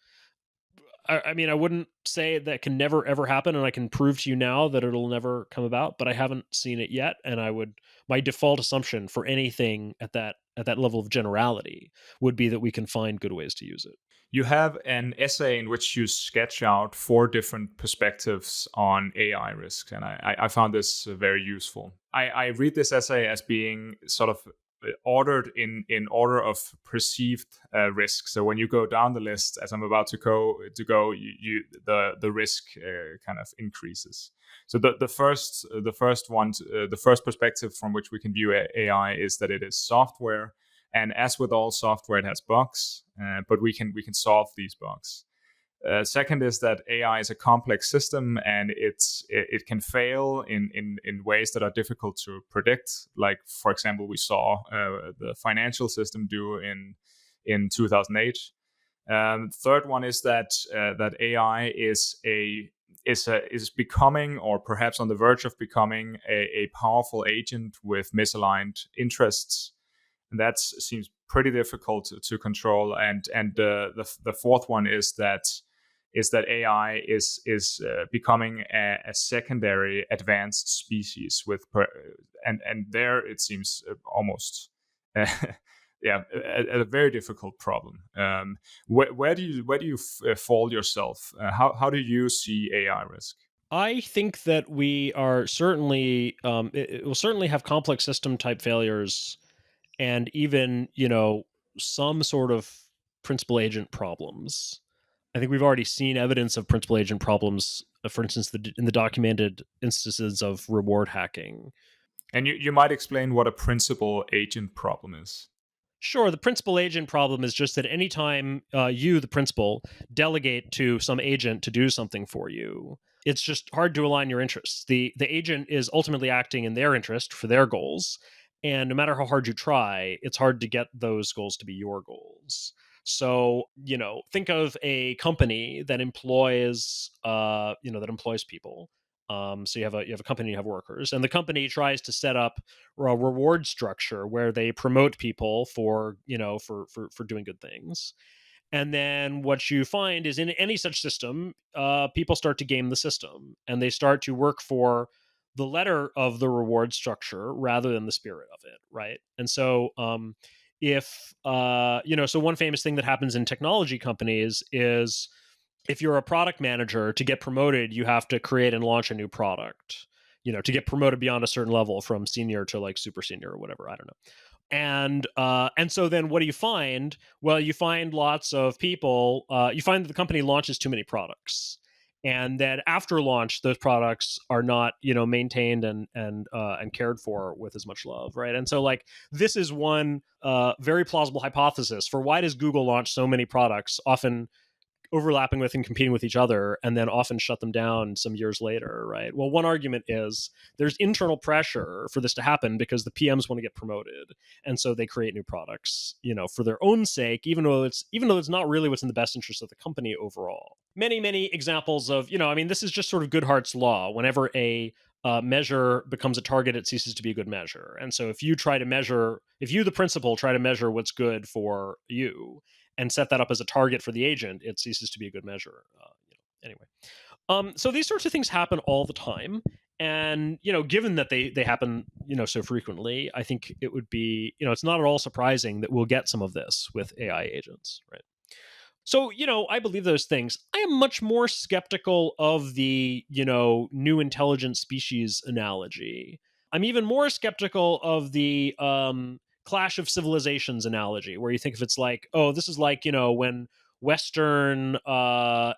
I mean, I wouldn't say that can never ever happen, and I can prove to you now that it'll never come about. But I haven't seen it yet, and my default assumption for anything at that level of generality would be that we can find good ways to use it. You have an essay in which you sketch out 4 different perspectives on AI risk, and I found this very useful. I read this essay as being sort of ordered in order of perceived risk. So when you go down the list, as I'm about to go, the risk kind of increases. So the first perspective from which we can view AI is that it is software, and as with all software, it has bugs, but we can solve these bugs. Second is that AI is a complex system, and it can fail in ways that are difficult to predict. Like, for example, we saw the financial system do in 2008. Third one is that AI is becoming, or perhaps on the verge of becoming, a powerful agent with misaligned interests. And that seems pretty difficult to control. And the fourth one is that AI is becoming a secondary advanced species and there it seems almost yeah, a very difficult problem. Where do you fall yourself? How do you see AI risk? I think that we are certainly it will certainly have complex system type failures and even some sort of principal agent problems. I think we've already seen evidence of principal agent problems, for instance, in the documented instances of reward hacking. And you might explain what a principal agent problem is. Sure, the principal agent problem is just that anytime you, the principal, delegate to some agent to do something for you, it's just hard to align your interests. The agent is ultimately acting in their interest for their goals, And no matter how hard you try, it's hard to get those goals to be your goals. So, think of a company that employs, that employs people. So you have a company, you have workers, and the company tries to set up a reward structure where they promote people for, for doing good things. And then what you find is in any such system, people start to game the system and they start to work for the letter of the reward structure rather than the spirit of it, right? And so, if so one famous thing that happens in technology companies is if you're a product manager, to get promoted, you have to create and launch a new product. To get promoted beyond a certain level from senior to like super senior or whatever. I don't know. And so then what do you find? Well, you find lots of people. You find that the company launches too many products, and that after launch, those products are not maintained and cared for with as much love, right? And so like this is one very plausible hypothesis for why does Google launch so many products, often overlapping with and competing with each other, and then often shut them down some years later, right? Well, one argument is there's internal pressure for this to happen because the PMs want to get promoted, and so they create new products, for their own sake, even though it's not really what's in the best interest of the company overall. Many examples of, this is just sort of Goodhart's law. Whenever a measure becomes a target, it ceases to be a good measure. And so if you, the principal, try to measure what's good for you, and set that up as a target for the agent, it ceases to be a good measure. Anyway, so these sorts of things happen all the time, and given that they happen so frequently, I think it would be it's not at all surprising that we'll get some of this with AI agents, right? So, I believe those things. I am much more skeptical of the, new intelligent species analogy. I'm even more skeptical of the clash of civilizations analogy, where you think if it's like, oh, this is like, when Western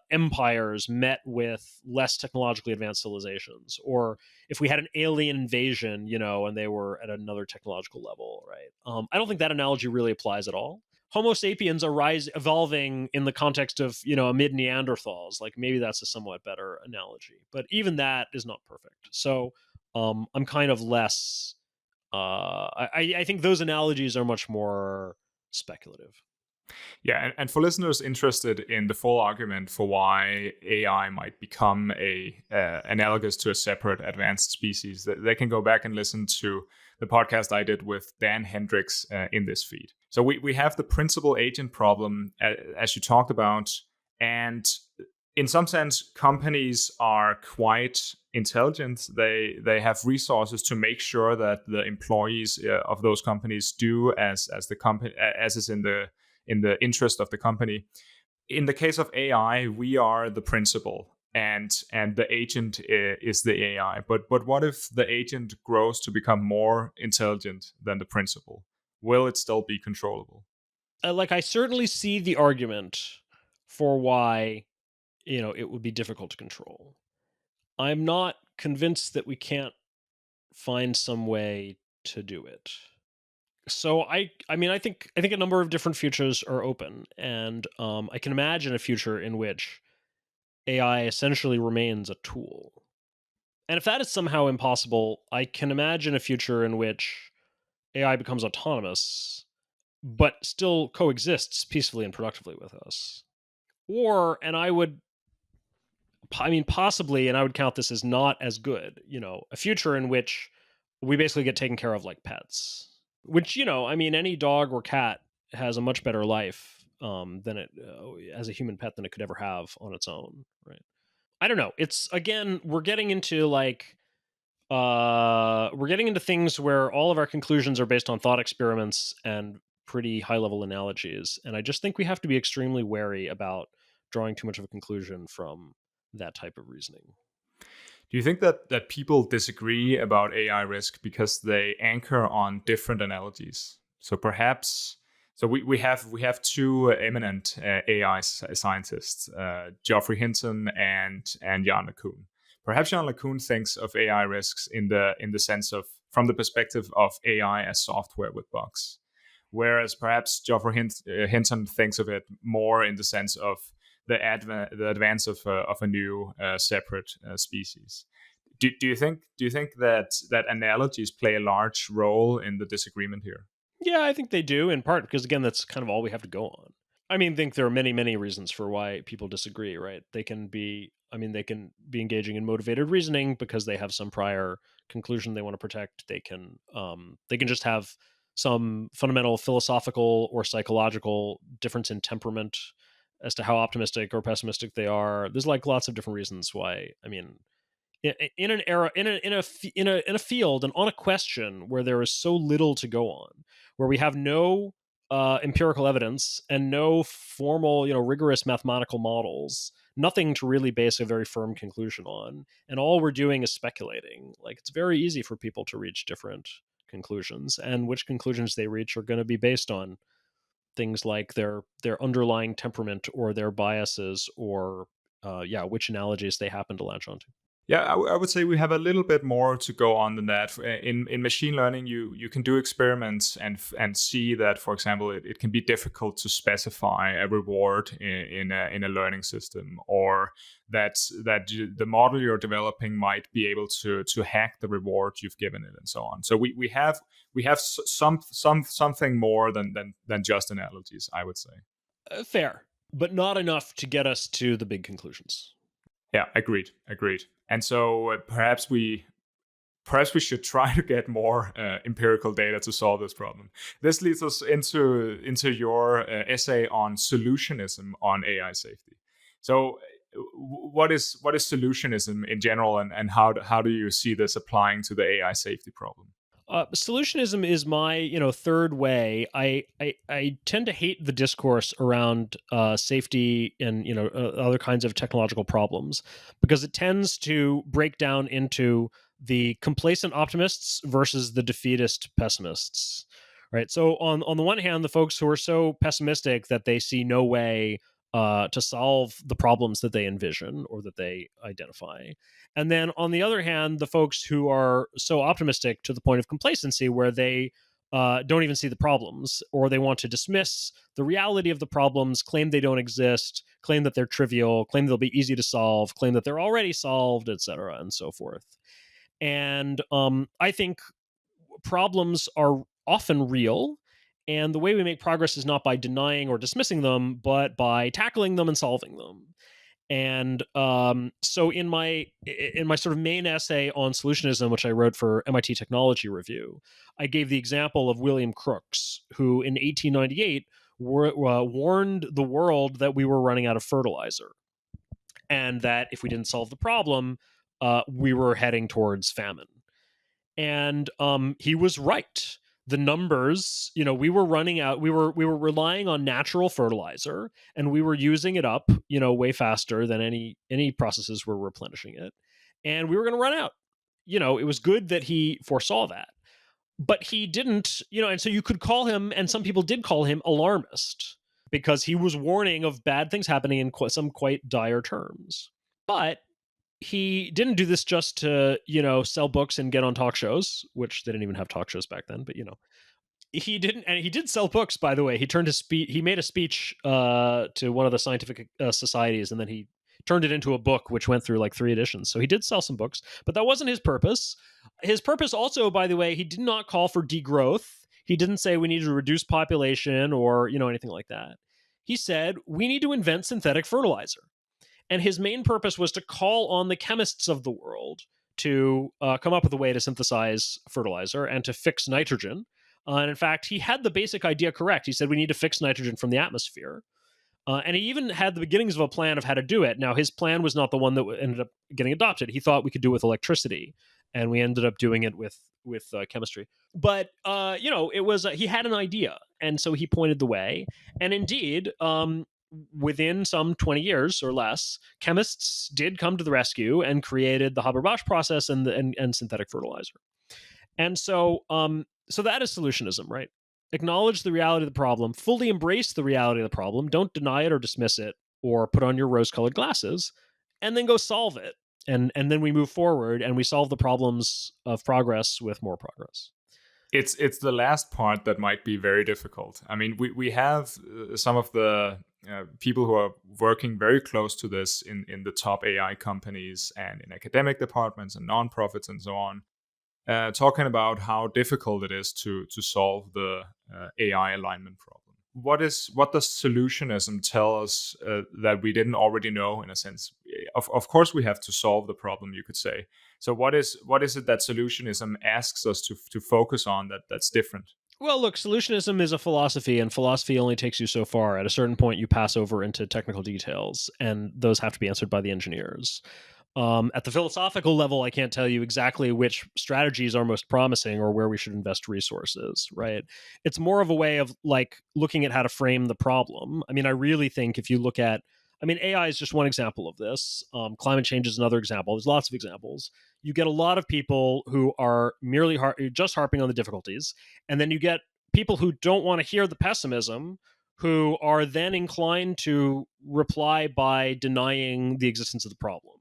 empires met with less technologically advanced civilizations, or if we had an alien invasion, and they were at another technological level, right? I don't think that analogy really applies at all. Homo sapiens evolving in the context of a mid Neanderthals. Like maybe that's a somewhat better analogy, but even that is not perfect. So I'm kind of less. I think those analogies are much more speculative. Yeah, and for listeners interested in the full argument for why AI might become analogous to a separate advanced species, they can go back and listen to the podcast I did with Dan Hendricks in this feed. So we have the principal agent problem, as you talked about, and in some sense, companies are quite intelligent. They have resources to make sure that the employees of those companies do as the company as is in the interest of the company. In the case of AI, we are the principal, and the agent is the AI. But what if the agent grows to become more intelligent than the principal? Will it still be controllable? I certainly see the argument for why it would be difficult to control. I'm not convinced that we can't find some way to do it. So I think a number of different futures are open, and I can imagine a future in which AI essentially remains a tool. And if that is somehow impossible, I can imagine a future in which AI becomes autonomous, but still coexists peacefully and productively with us. Or, and possibly, and I would count this as not as good, a future in which we basically get taken care of like pets, which, any dog or cat has a much better life than it as a human pet than it could ever have on its own, right? I don't know. It's, again, we're getting into things where all of our conclusions are based on thought experiments and pretty high level analogies. And I just think we have to be extremely wary about drawing too much of a conclusion from that type of reasoning. Do you think that people disagree about AI risk because they anchor on different analogies? So perhaps, we have two eminent AI scientists, Geoffrey Hinton and Jan LeCun. Perhaps Jan LeCun thinks of AI risks in the sense of from the perspective of AI as software with bugs, whereas perhaps Geoffrey Hinton thinks of it more in the sense of the advance of a new separate species. Do you think that analogies play a large role in the disagreement here? Yeah, I think they do, in part because, again, that's kind of all we have to go on. I mean, I think there are many, many reasons for why people disagree, right? They can be engaging in motivated reasoning because they have some prior conclusion they want to protect. They can just have some fundamental philosophical or psychological difference in temperament as to how optimistic or pessimistic they are. There's like lots of different reasons why. I mean, in an era in a field and on a question where there is so little to go on, where we have no empirical evidence and no formal, rigorous mathematical models, nothing to really base a very firm conclusion on, and all we're doing is speculating. Like, it's very easy for people to reach different conclusions, and which conclusions they reach are going to be based on things like their underlying temperament or their biases, or which analogies they happen to latch onto. Yeah, I would say we have a little bit more to go on than that. In machine learning, you can do experiments and see that, for example, it can be difficult to specify a reward in a learning system, or the model you're developing might be able to hack the reward you've given it, and so on. So we have something more than just analogies, I would say. Fair, but not enough to get us to the big conclusions. Yeah, agreed. And so perhaps we should try to get more empirical data to solve this problem. This leads us into your essay on solutionism on AI safety. So, what is solutionism in general, and how do you see this applying to the AI safety problem? Solutionism is my, third way. I tend to hate the discourse around safety and other kinds of technological problems, because it tends to break down into the complacent optimists versus the defeatist pessimists. Right. So on the one hand, the folks who are so pessimistic that they see no way to solve the problems that they envision or that they identify. And then on the other hand, the folks who are so optimistic to the point of complacency where they don't even see the problems, or they want to dismiss the reality of the problems, claim they don't exist, claim that they're trivial, claim they'll be easy to solve, claim that they're already solved, etc., and so forth. And I think problems are often real. And the way we make progress is not by denying or dismissing them, but by tackling them and solving them. And so in my sort of main essay on solutionism, which I wrote for MIT Technology Review, I gave the example of William Crookes, who in 1898 warned the world that we were running out of fertilizer, and that if we didn't solve the problem, we were heading towards famine. And he was right. The numbers, we were running out. We were relying on natural fertilizer, and we were using it up, way faster than any processes were replenishing it, and we were going to run out. It was good that he foresaw that, but he didn't. And so you could call him, and some people did call him, alarmist, because he was warning of bad things happening in some quite dire terms. But he didn't do this just to, sell books and get on talk shows, which they didn't even have talk shows back then. But he didn't, and he did sell books. By the way, he made a speech to one of the scientific societies, and then he turned it into a book, which went through like 3 editions. So he did sell some books, but that wasn't his purpose. His purpose also, by the way, he did not call for degrowth. He didn't say we need to reduce population or anything like that. He said we need to invent synthetic fertilizer. And his main purpose was to call on the chemists of the world to come up with a way to synthesize fertilizer and to fix nitrogen. And in fact, he had the basic idea correct. He said we need to fix nitrogen from the atmosphere. And he even had the beginnings of a plan of how to do it. Now, his plan was not the one that ended up getting adopted. He thought we could do it with electricity, and we ended up doing it with chemistry. But it was he had an idea, and so he pointed the way. And indeed, within some 20 years or less, chemists did come to the rescue and created the Haber-Bosch process and synthetic fertilizer. And so that is solutionism, right? Acknowledge the reality of the problem, fully embrace the reality of the problem, don't deny it or dismiss it or put on your rose-colored glasses, and then go solve it. And then we move forward and we solve the problems of progress with more progress. It's the last part that might be very difficult. I mean, we have some of the people who are working very close to this in the top AI companies and in academic departments and nonprofits and so on, talking about how difficult it is to solve the AI alignment problem. What does solutionism tell us that we didn't already know? In a sense, of course, we have to solve the problem. You could say. So, what is it that solutionism asks us to focus on that's different? Well, look, solutionism is a philosophy, and philosophy only takes you so far. At a certain point, you pass over into technical details, and those have to be answered by the engineers. At the philosophical level, I can't tell you exactly which strategies are most promising or where we should invest resources, right? It's more of a way of like looking at how to frame the problem. I mean, I really think if you look at, I mean, AI is just one example of this. Climate change is another example. There's lots of examples. You get a lot of people who are merely just harping on the difficulties, and then you get people who don't want to hear the pessimism, who are then inclined to reply by denying the existence of the problem.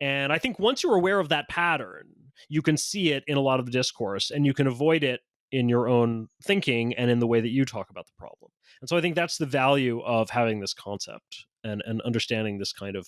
And I think once you're aware of that pattern, you can see it in a lot of the discourse and you can avoid it in your own thinking and in the way that you talk about the problem. And so I think that's the value of having this concept and understanding this kind of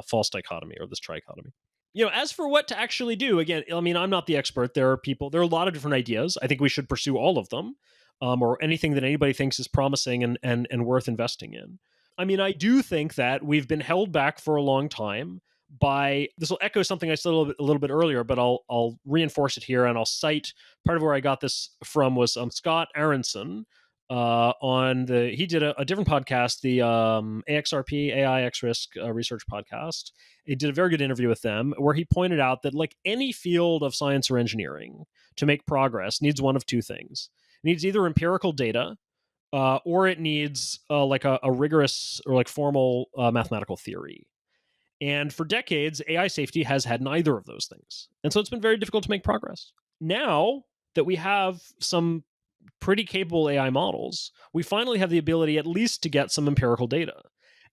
false dichotomy or this trichotomy. You know, as for what to actually do, again, I mean, I'm not the expert. There are a lot of different ideas. I think we should pursue all of them, or anything that anybody thinks is promising and worth investing in. I mean, I do think that we've been held back for a long time by, this will echo something I said a little bit earlier, but I'll reinforce it here, and I'll cite part of where I got this from was Scott Aronson he did a different podcast, the AXRP AI X Risk research podcast. He did a very good interview with them where he pointed out that like any field of science or engineering to make progress needs one of two things. It needs either empirical data or it needs like a rigorous or like formal mathematical theory. And for decades, AI safety has had neither of those things. And so it's been very difficult to make progress. Now that we have some pretty capable AI models, we finally have the ability at least to get some empirical data.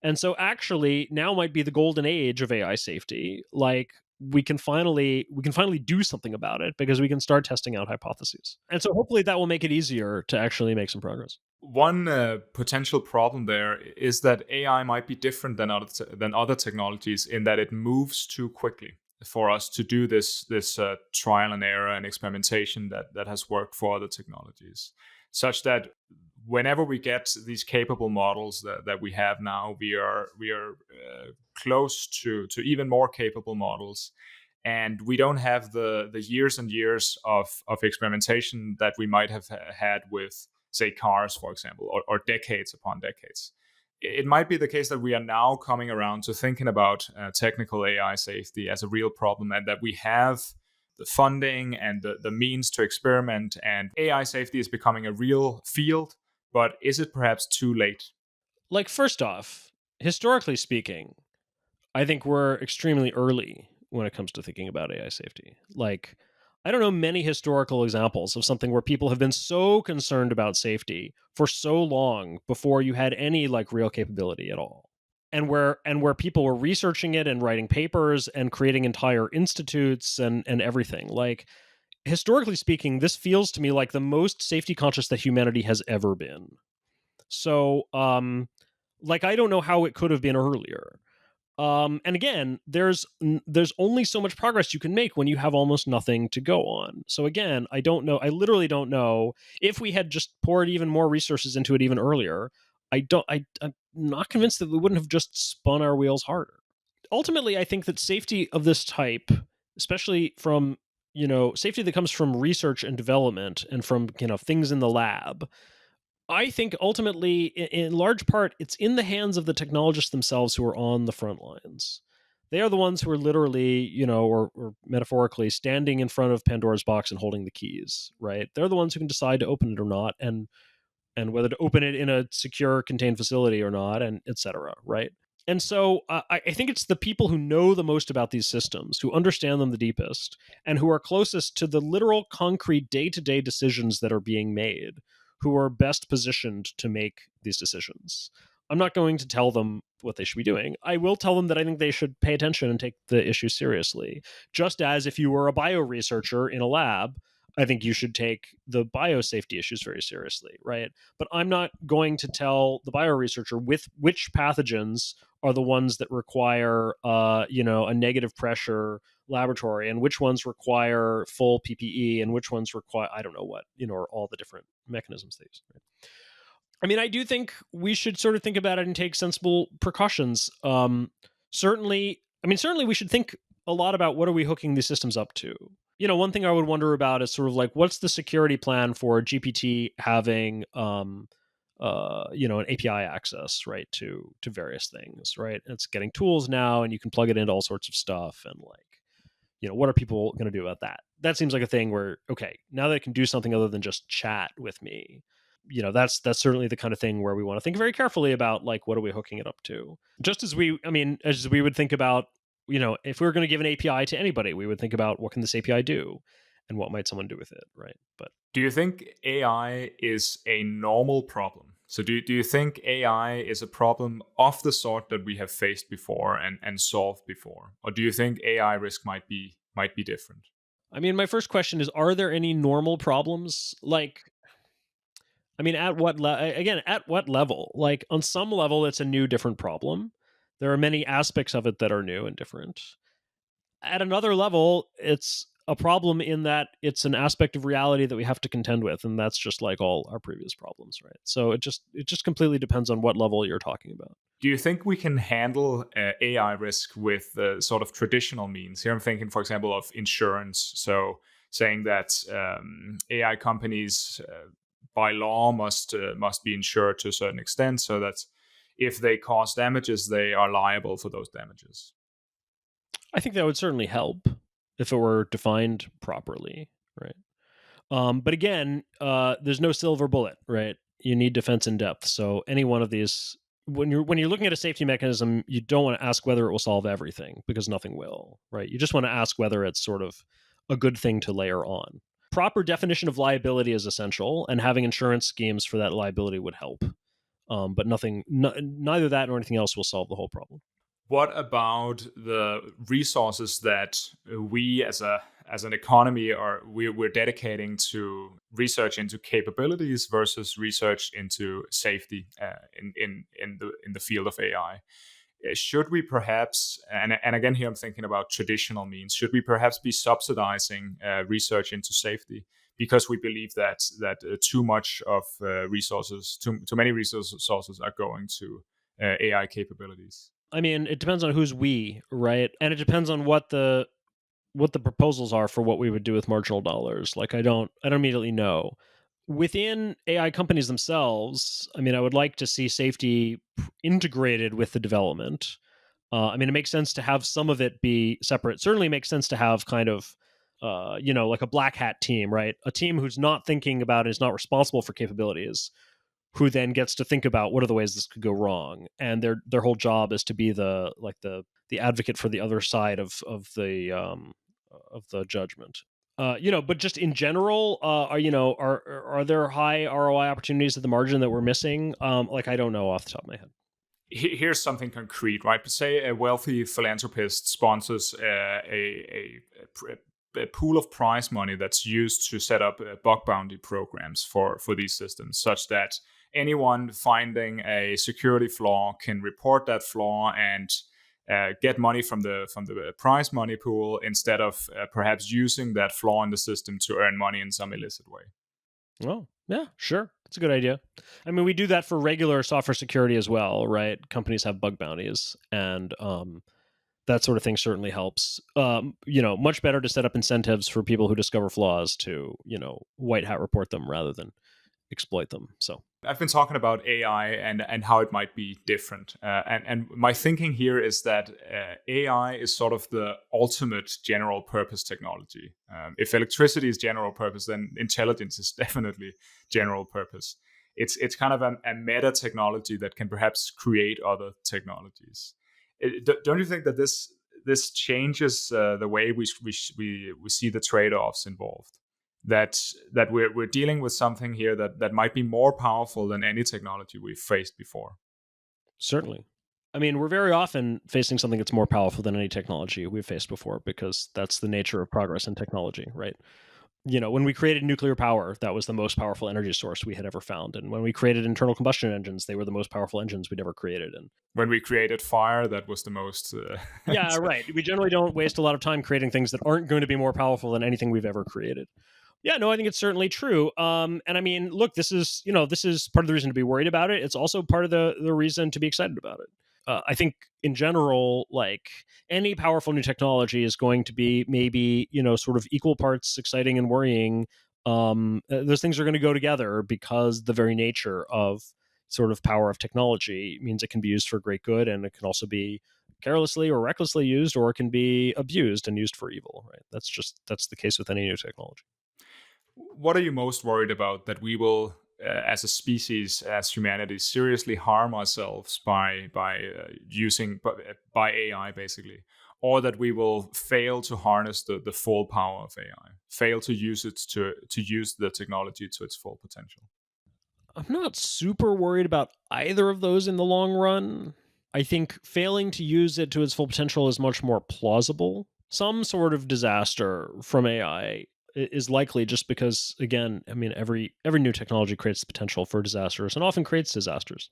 And so actually now might be the golden age of AI safety. Like we can finally do something about it because we can start testing out hypotheses. And so hopefully that will make it easier to actually make some progress. One potential problem there is that AI might be different than other technologies in that it moves too quickly for us to do this trial and error and experimentation that has worked for other technologies, such that whenever we get these capable models that we have now, we are close to even more capable models, and we don't have the years and years of experimentation that we might have had with, say, cars, for example, or decades upon decades. It might be the case that we are now coming around to thinking about technical AI safety as a real problem, and that we have the funding and the means to experiment, and AI safety is becoming a real field. But is it perhaps too late? Like, first off, historically speaking, I think we're extremely early when it comes to thinking about AI safety. Like, I don't know many historical examples of something where people have been so concerned about safety for so long before you had any like real capability at all. And where people were researching it and writing papers and creating entire institutes and everything. Like, historically speaking, this feels to me like the most safety conscious that humanity has ever been. So like I don't know how it could have been earlier. And again, there's only so much progress you can make when you have almost nothing to go on. So again, I don't know. I literally don't know if we had just poured even more resources into it even earlier. I'm not convinced that we wouldn't have just spun our wheels harder. Ultimately, I think that safety of this type, especially from safety that comes from research and development and from things in the lab, I think ultimately, in large part, it's in the hands of the technologists themselves who are on the front lines. They are the ones who are literally, or metaphorically, standing in front of Pandora's box and holding the keys, right? They're the ones who can decide to open it or not, and whether to open it in a secure, contained facility or not, and et cetera, right? And so I think it's the people who know the most about these systems, who understand them the deepest, and who are closest to the literal, concrete, day-to-day decisions that are being made, who are best positioned to make these decisions. I'm not going to tell them what they should be doing. I will tell them that I think they should pay attention and take the issue seriously. Just as if you were a bio researcher in a lab, I think you should take the biosafety issues very seriously, right? But I'm not going to tell the bioresearcher with which pathogens are the ones that require, a negative pressure laboratory, and which ones require full PPE, and which ones require I don't know what, or all the different mechanisms they use. Right? I mean, I do think we should sort of think about it and take sensible precautions. Certainly, we should think a lot about what are we hooking these systems up to. One thing I would wonder about is sort of like what's the security plan for GPT having, an API access, right, to various things, right? And it's getting tools now, and you can plug it into all sorts of stuff, and like, what are people going to do about that? That seems like a thing where, okay, now that it can do something other than just chat with me, that's certainly the kind of thing where we want to think very carefully about, like, what are we hooking it up to? Just as we would think about, if we were going to give an API to anybody, we would think about what can this API do, and what might someone do with it, right? But Do you think AI is a normal problem? So do you think AI is a problem of the sort that we have faced before and solved before? Or do you think AI risk might be different? I mean, my first question is: are there any normal problems? Like, I mean, at what level? Like, on some level, it's a new, different problem. There are many aspects of it that are new and different. At another level, it's a problem in that it's an aspect of reality that we have to contend with, and that's just like all our previous problems, right? So it just completely depends on what level you're talking about. Do you think we can handle AI risk with sort of traditional means? Here I'm thinking, for example, of insurance. So saying that AI companies by law must be insured to a certain extent, so that if they cause damages, they are liable for those damages. I think that would certainly help if it were defined properly, right? But again, there's no silver bullet, right? You need defense in depth. So any one of these, when you're looking at a safety mechanism, you don't want to ask whether it will solve everything, because nothing will, right? You just want to ask whether it's sort of a good thing to layer on. Proper definition of liability is essential, and having insurance schemes for that liability would help. But neither that nor anything else will solve the whole problem. What about the resources that we as an economy we're dedicating to research into capabilities versus research into safety in the field of AI? Should we perhaps, and again here I'm thinking about traditional means, should we perhaps be subsidizing research into safety because we believe that too much of too many resources are going to AI capabilities? I mean, it depends on who's we, right? And it depends on what the proposals are for what we would do with marginal dollars. Like, I don't immediately know. Within AI companies themselves, I mean, I would like to see safety integrated with the development. I mean, it makes sense to have some of it be separate. Certainly makes sense to have kind of, like a black hat team, right? A team who's not thinking about it, is not responsible for capabilities, who then gets to think about what are the ways this could go wrong, and their whole job is to be the advocate for the other side of the judgment. But just in general, are there high ROI opportunities at the margin that we're missing? Like, I don't know off the top of my head. Here's something concrete, right? Say a wealthy philanthropist sponsors a pool of prize money that's used to set up bug bounty programs for these systems, such that anyone finding a security flaw can report that flaw and get money from the prize money pool, instead of perhaps using that flaw in the system to earn money in some illicit way. Oh, yeah, sure. That's a good idea. I mean, we do that for regular software security as well, right? Companies have bug bounties, and that sort of thing certainly helps. Much better to set up incentives for people who discover flaws to, white hat report them rather than exploit them. So I've been talking about AI and how it might be different. And my thinking here is that AI is sort of the ultimate general purpose technology. If electricity is general purpose, then intelligence is definitely general purpose. It's kind of a meta technology that can perhaps create other technologies. Don't you think that this changes the way we see the trade-offs involved? That we're dealing with something here that might be more powerful than any technology we've faced before. certainly. I mean, we're very often facing something that's more powerful than any technology we've faced before, because that's the nature of progress in technology, right? When we created nuclear power, that was the most powerful energy source we had ever found. And when we created internal combustion engines, they were the most powerful engines we'd ever created. And When we created fire, that was the most. yeah, right. We generally don't waste a lot of time creating things that aren't going to be more powerful than anything we've ever created. Yeah, no, I think it's certainly true. And I mean, look, this is part of the reason to be worried about it. It's also part of the reason to be excited about it. I think in general, like any powerful new technology is going to be maybe sort of equal parts exciting and worrying. Those things are going to go together because the very nature of sort of power of technology means it can be used for great good, and it can also be carelessly or recklessly used, or it can be abused and used for evil. Right? That's the case with any new technology. What are you most worried about that we will, as a species, as humanity, seriously harm ourselves by using by AI, basically, or that we will fail to harness the full power of AI, fail to use it to use the technology to its full potential? I'm not super worried about either of those in the long run. I think failing to use it to its full potential is much more plausible. Some sort of disaster from AI is likely just because, again, I mean, every new technology creates the potential for disasters and often creates disasters.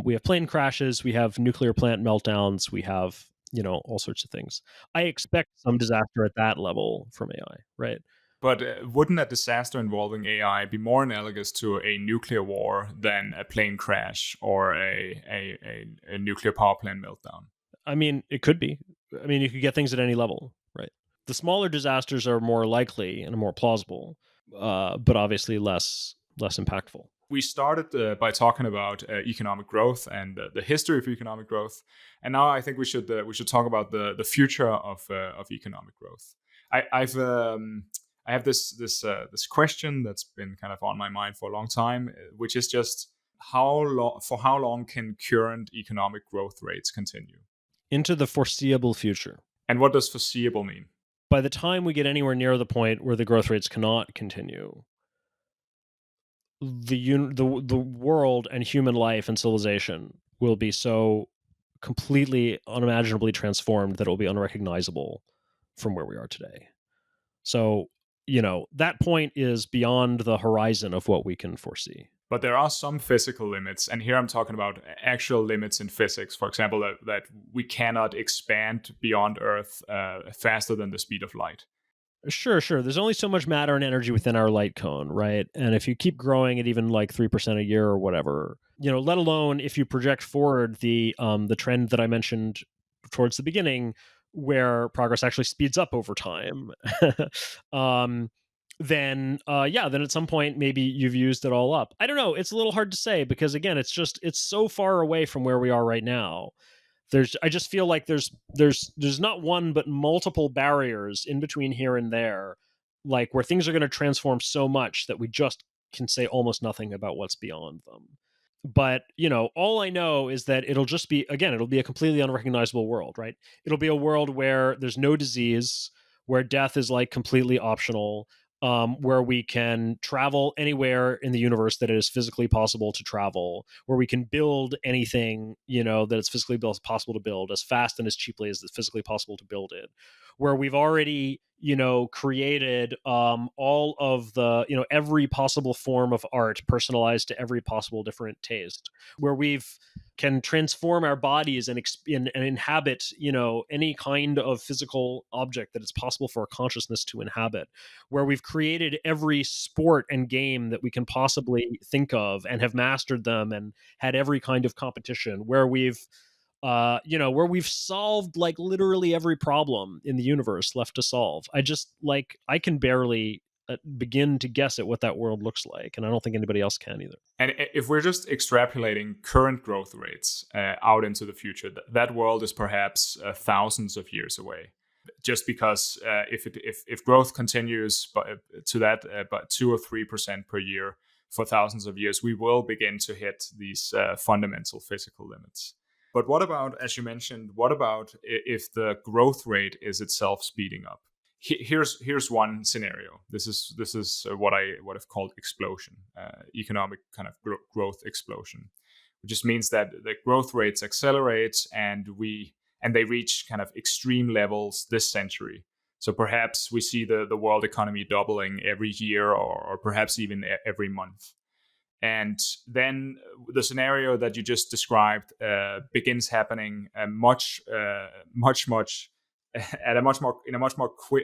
We have plane crashes, we have nuclear plant meltdowns, we have all sorts of things. I expect some disaster at that level from AI, right? But wouldn't a disaster involving AI be more analogous to a nuclear war than a plane crash or a nuclear power plant meltdown? I mean, it could be. I mean, you could get things at any level, right? The smaller disasters are more likely and more plausible, but obviously less impactful. We started by talking about economic growth and the history of economic growth, and now I think we should talk about the future of economic growth. I have this question that's been kind of on my mind for a long time, which is just how long can current economic growth rates continue, Into the foreseeable future. and what does foreseeable mean? By the time we get anywhere near the point where the growth rates cannot continue, the world and human life and civilization will be so completely unimaginably transformed that it will be unrecognizable from where we are today. So, that point is beyond the horizon of what we can foresee. But there are some physical limits, and here I'm talking about actual limits in physics. For example, that we cannot expand beyond Earth faster than the speed of light. Sure, sure. There's only so much matter and energy within our light cone, right? And if you keep growing at even like 3% a year or whatever, let alone if you project forward the trend that I mentioned towards the beginning, where progress actually speeds up over time, um, then at some point maybe you've used it all up. I don't know. It's a little hard to say because again, it's so far away from where we are right now. I just feel like there's not one but multiple barriers in between here and there, like where things are going to transform so much that we just can say almost nothing about what's beyond them. But all I know is that it'll be a completely unrecognizable world, right? It'll be a world where there's no disease, where death is like completely optional, where we can travel anywhere in the universe that it is physically possible to travel, where we can build anything, that it's physically possible to build as fast and as cheaply as it's physically possible to build it, where we've already, created all of the, every possible form of art personalized to every possible different taste, where we've can transform our bodies and inhabit, any kind of physical object that it's possible for a consciousness to inhabit, where we've created every sport and game that we can possibly think of and have mastered them and had every kind of competition, where we've solved like literally every problem in the universe left to solve. I can barely begin to guess at what that world looks like, and I don't think anybody else can either. And if we're just extrapolating current growth rates out into the future, that world is perhaps thousands of years away. Just because if growth continues to that but 2 or 3% per year for thousands of years, we will begin to hit these fundamental physical limits. But what about, as you mentioned, what about if the growth rate is itself speeding up? Here's one scenario. This is what I've called explosion, economic kind of growth explosion, which just means that the growth rates accelerate and they reach kind of extreme levels this century. So perhaps we see the world economy doubling every year, or perhaps even every month. And then the scenario that you just described begins happening much at a much more in a much more quick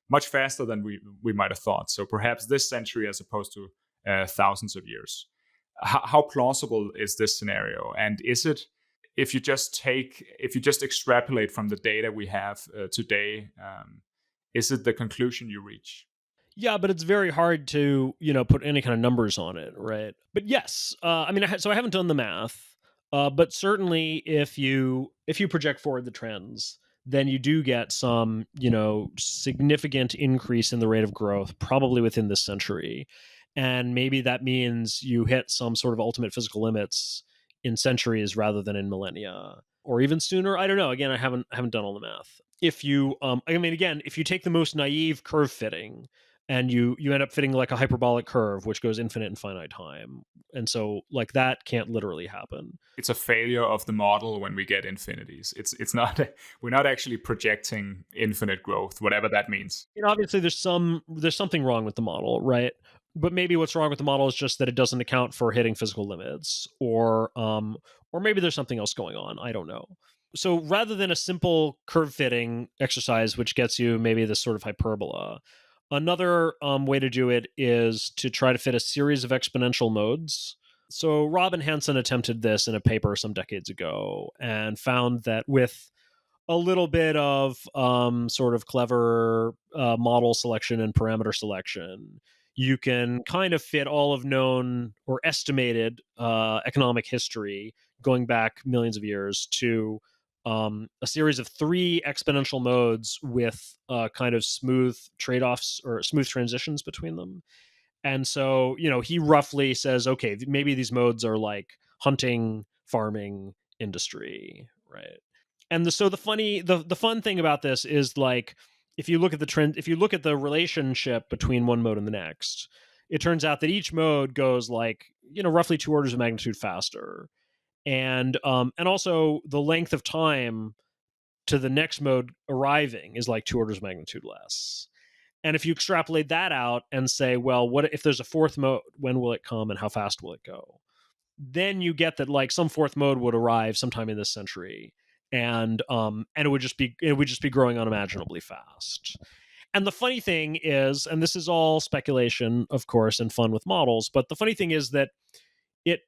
much faster than we might have thought. So perhaps this century as opposed to thousands of years. How plausible is this scenario? And is it, if you just extrapolate from the data we have today, is it the conclusion you reach? Yeah, but it's very hard to, put any kind of numbers on it, right? But yes, I mean, so I haven't done the math, but certainly if you project forward the trends, then you do get some, significant increase in the rate of growth, probably within this century, and maybe that means you hit some sort of ultimate physical limits in centuries rather than in millennia, or even sooner. I don't know. Again, I haven't done all the math. If you, I mean, again, if you take the most naive curve fitting and you end up fitting like a hyperbolic curve which goes infinite and finite time, and so like that can't literally happen. It's a failure of the model when we get infinities. It's not we're not actually projecting infinite growth, whatever that means. Obviously there's something wrong with the model, right? But maybe what's wrong with the model is just that it doesn't account for hitting physical limits, or maybe there's something else going on. I don't know. So rather than a simple curve fitting exercise which gets you maybe this sort of hyperbola, another way to do it is to try to fit a series of exponential modes. So Robin Hanson attempted this in a paper some decades ago and found that with a little bit of sort of clever model selection and parameter selection, you can kind of fit all of known or estimated economic history going back millions of years to a series of three exponential modes with kind of smooth trade-offs or smooth transitions between them. And so, he roughly says, okay, maybe these modes are like hunting, farming, industry, right? And the fun thing about this is like, if you look at the trend, if you look at the relationship between one mode and the next, it turns out that each mode goes like, roughly 2 orders of magnitude faster. And also the length of time to the next mode arriving is like 2 orders of magnitude less. And if you extrapolate that out and say, well, what if there's a fourth mode? When will it come and how fast will it go? Then you get that like some fourth mode would arrive sometime in this century, and it would just be growing unimaginably fast. And the funny thing is, and this is all speculation, of course, and fun with models, but the funny thing is that it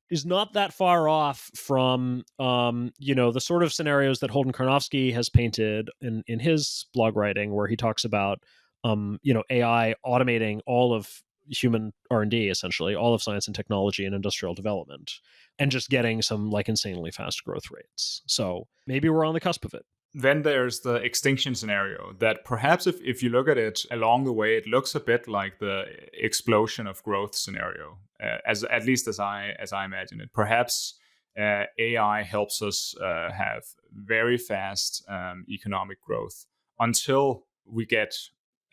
is not that far off from the sort of scenarios that Holden Karnofsky has painted in his blog writing, where he talks about AI automating all of human R&D, essentially all of science and technology and industrial development, and just getting some like insanely fast growth rates. So maybe we're on the cusp of it. Then there's the extinction scenario that perhaps if you look at it along the way, it looks a bit like the explosion of growth scenario, as at least as I imagine it. Perhaps AI helps us have very fast economic growth until we get,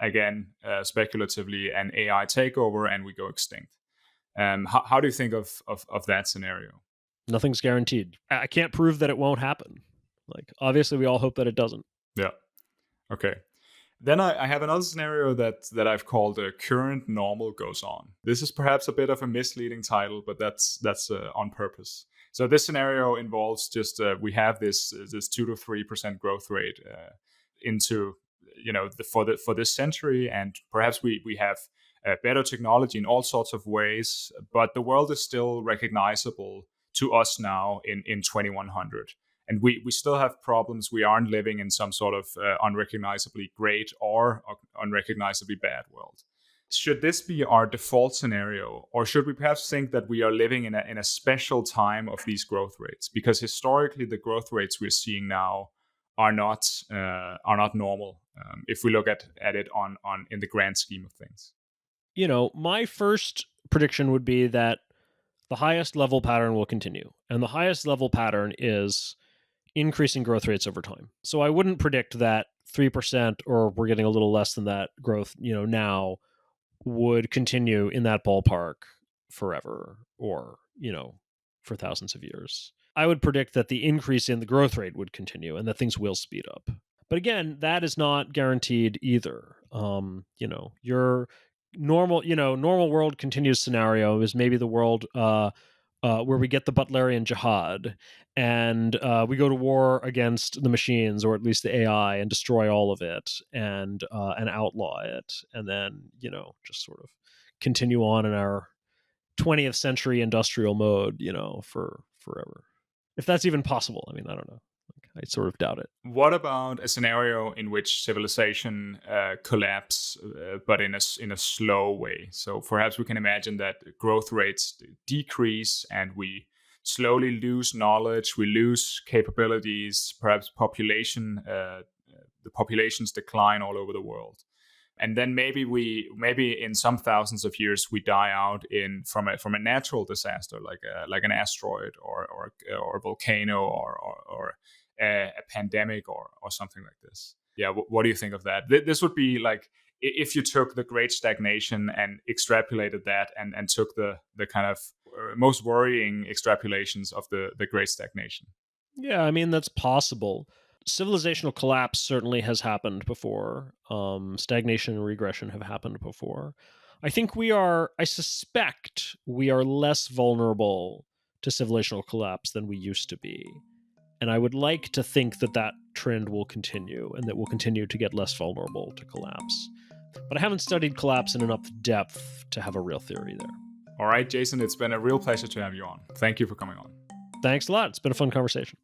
again, speculatively, an AI takeover and we go extinct. How do you think of that scenario? Nothing's guaranteed. I can't prove that it won't happen. Like, obviously, we all hope that it doesn't. Yeah. Okay. Then I have another scenario that I've called "Current Normal Goes On." This is perhaps a bit of a misleading title, but that's on purpose. So this scenario involves just we have this 2 to 3% growth rate into for this century, and perhaps we have better technology in all sorts of ways, but the world is still recognizable to us now in 2100. And we still have problems. We aren't living in some sort of unrecognizably great or unrecognizably bad world. Should this be our default scenario, or should we perhaps think that we are living in a special time of these growth rates? Because historically, the growth rates we're seeing now are not normal if we look at it on in the grand scheme of things. My first prediction would be that the highest level pattern will continue, and the highest level pattern is increasing growth rates over time. So I wouldn't predict that 3%, or we're getting a little less than that growth, now would continue in that ballpark forever, or, for thousands of years. I would predict that the increase in the growth rate would continue and that things will speed up. But again, that is not guaranteed either. Your normal world continues scenario is maybe the world where we get the Butlerian Jihad, and we go to war against the machines, or at least the AI, and destroy all of it, and outlaw it, and then just sort of continue on in our 20th century industrial mode, for forever. If that's even possible, I mean, I don't know. I sort of doubt it. What about a scenario in which civilization collapse, but in a slow way? So perhaps we can imagine that growth rates decrease, and we slowly lose knowledge, we lose capabilities, perhaps the populations decline all over the world. And then maybe in some thousands of years we die out from a natural disaster, like an asteroid or a volcano or a pandemic or something like this. Yeah, what do you think of that? This would be like if you took the Great Stagnation and extrapolated that, and took the kind of most worrying extrapolations of the Great Stagnation. Yeah, I mean, that's possible. Civilizational collapse certainly has happened before. Stagnation and regression have happened before. I suspect we are less vulnerable to civilizational collapse than we used to be. And I would like to think that that trend will continue, and that we'll continue to get less vulnerable to collapse. But I haven't studied collapse in enough depth to have a real theory there. All right, Jason, it's been a real pleasure to have you on. Thank you for coming on. Thanks a lot. It's been a fun conversation.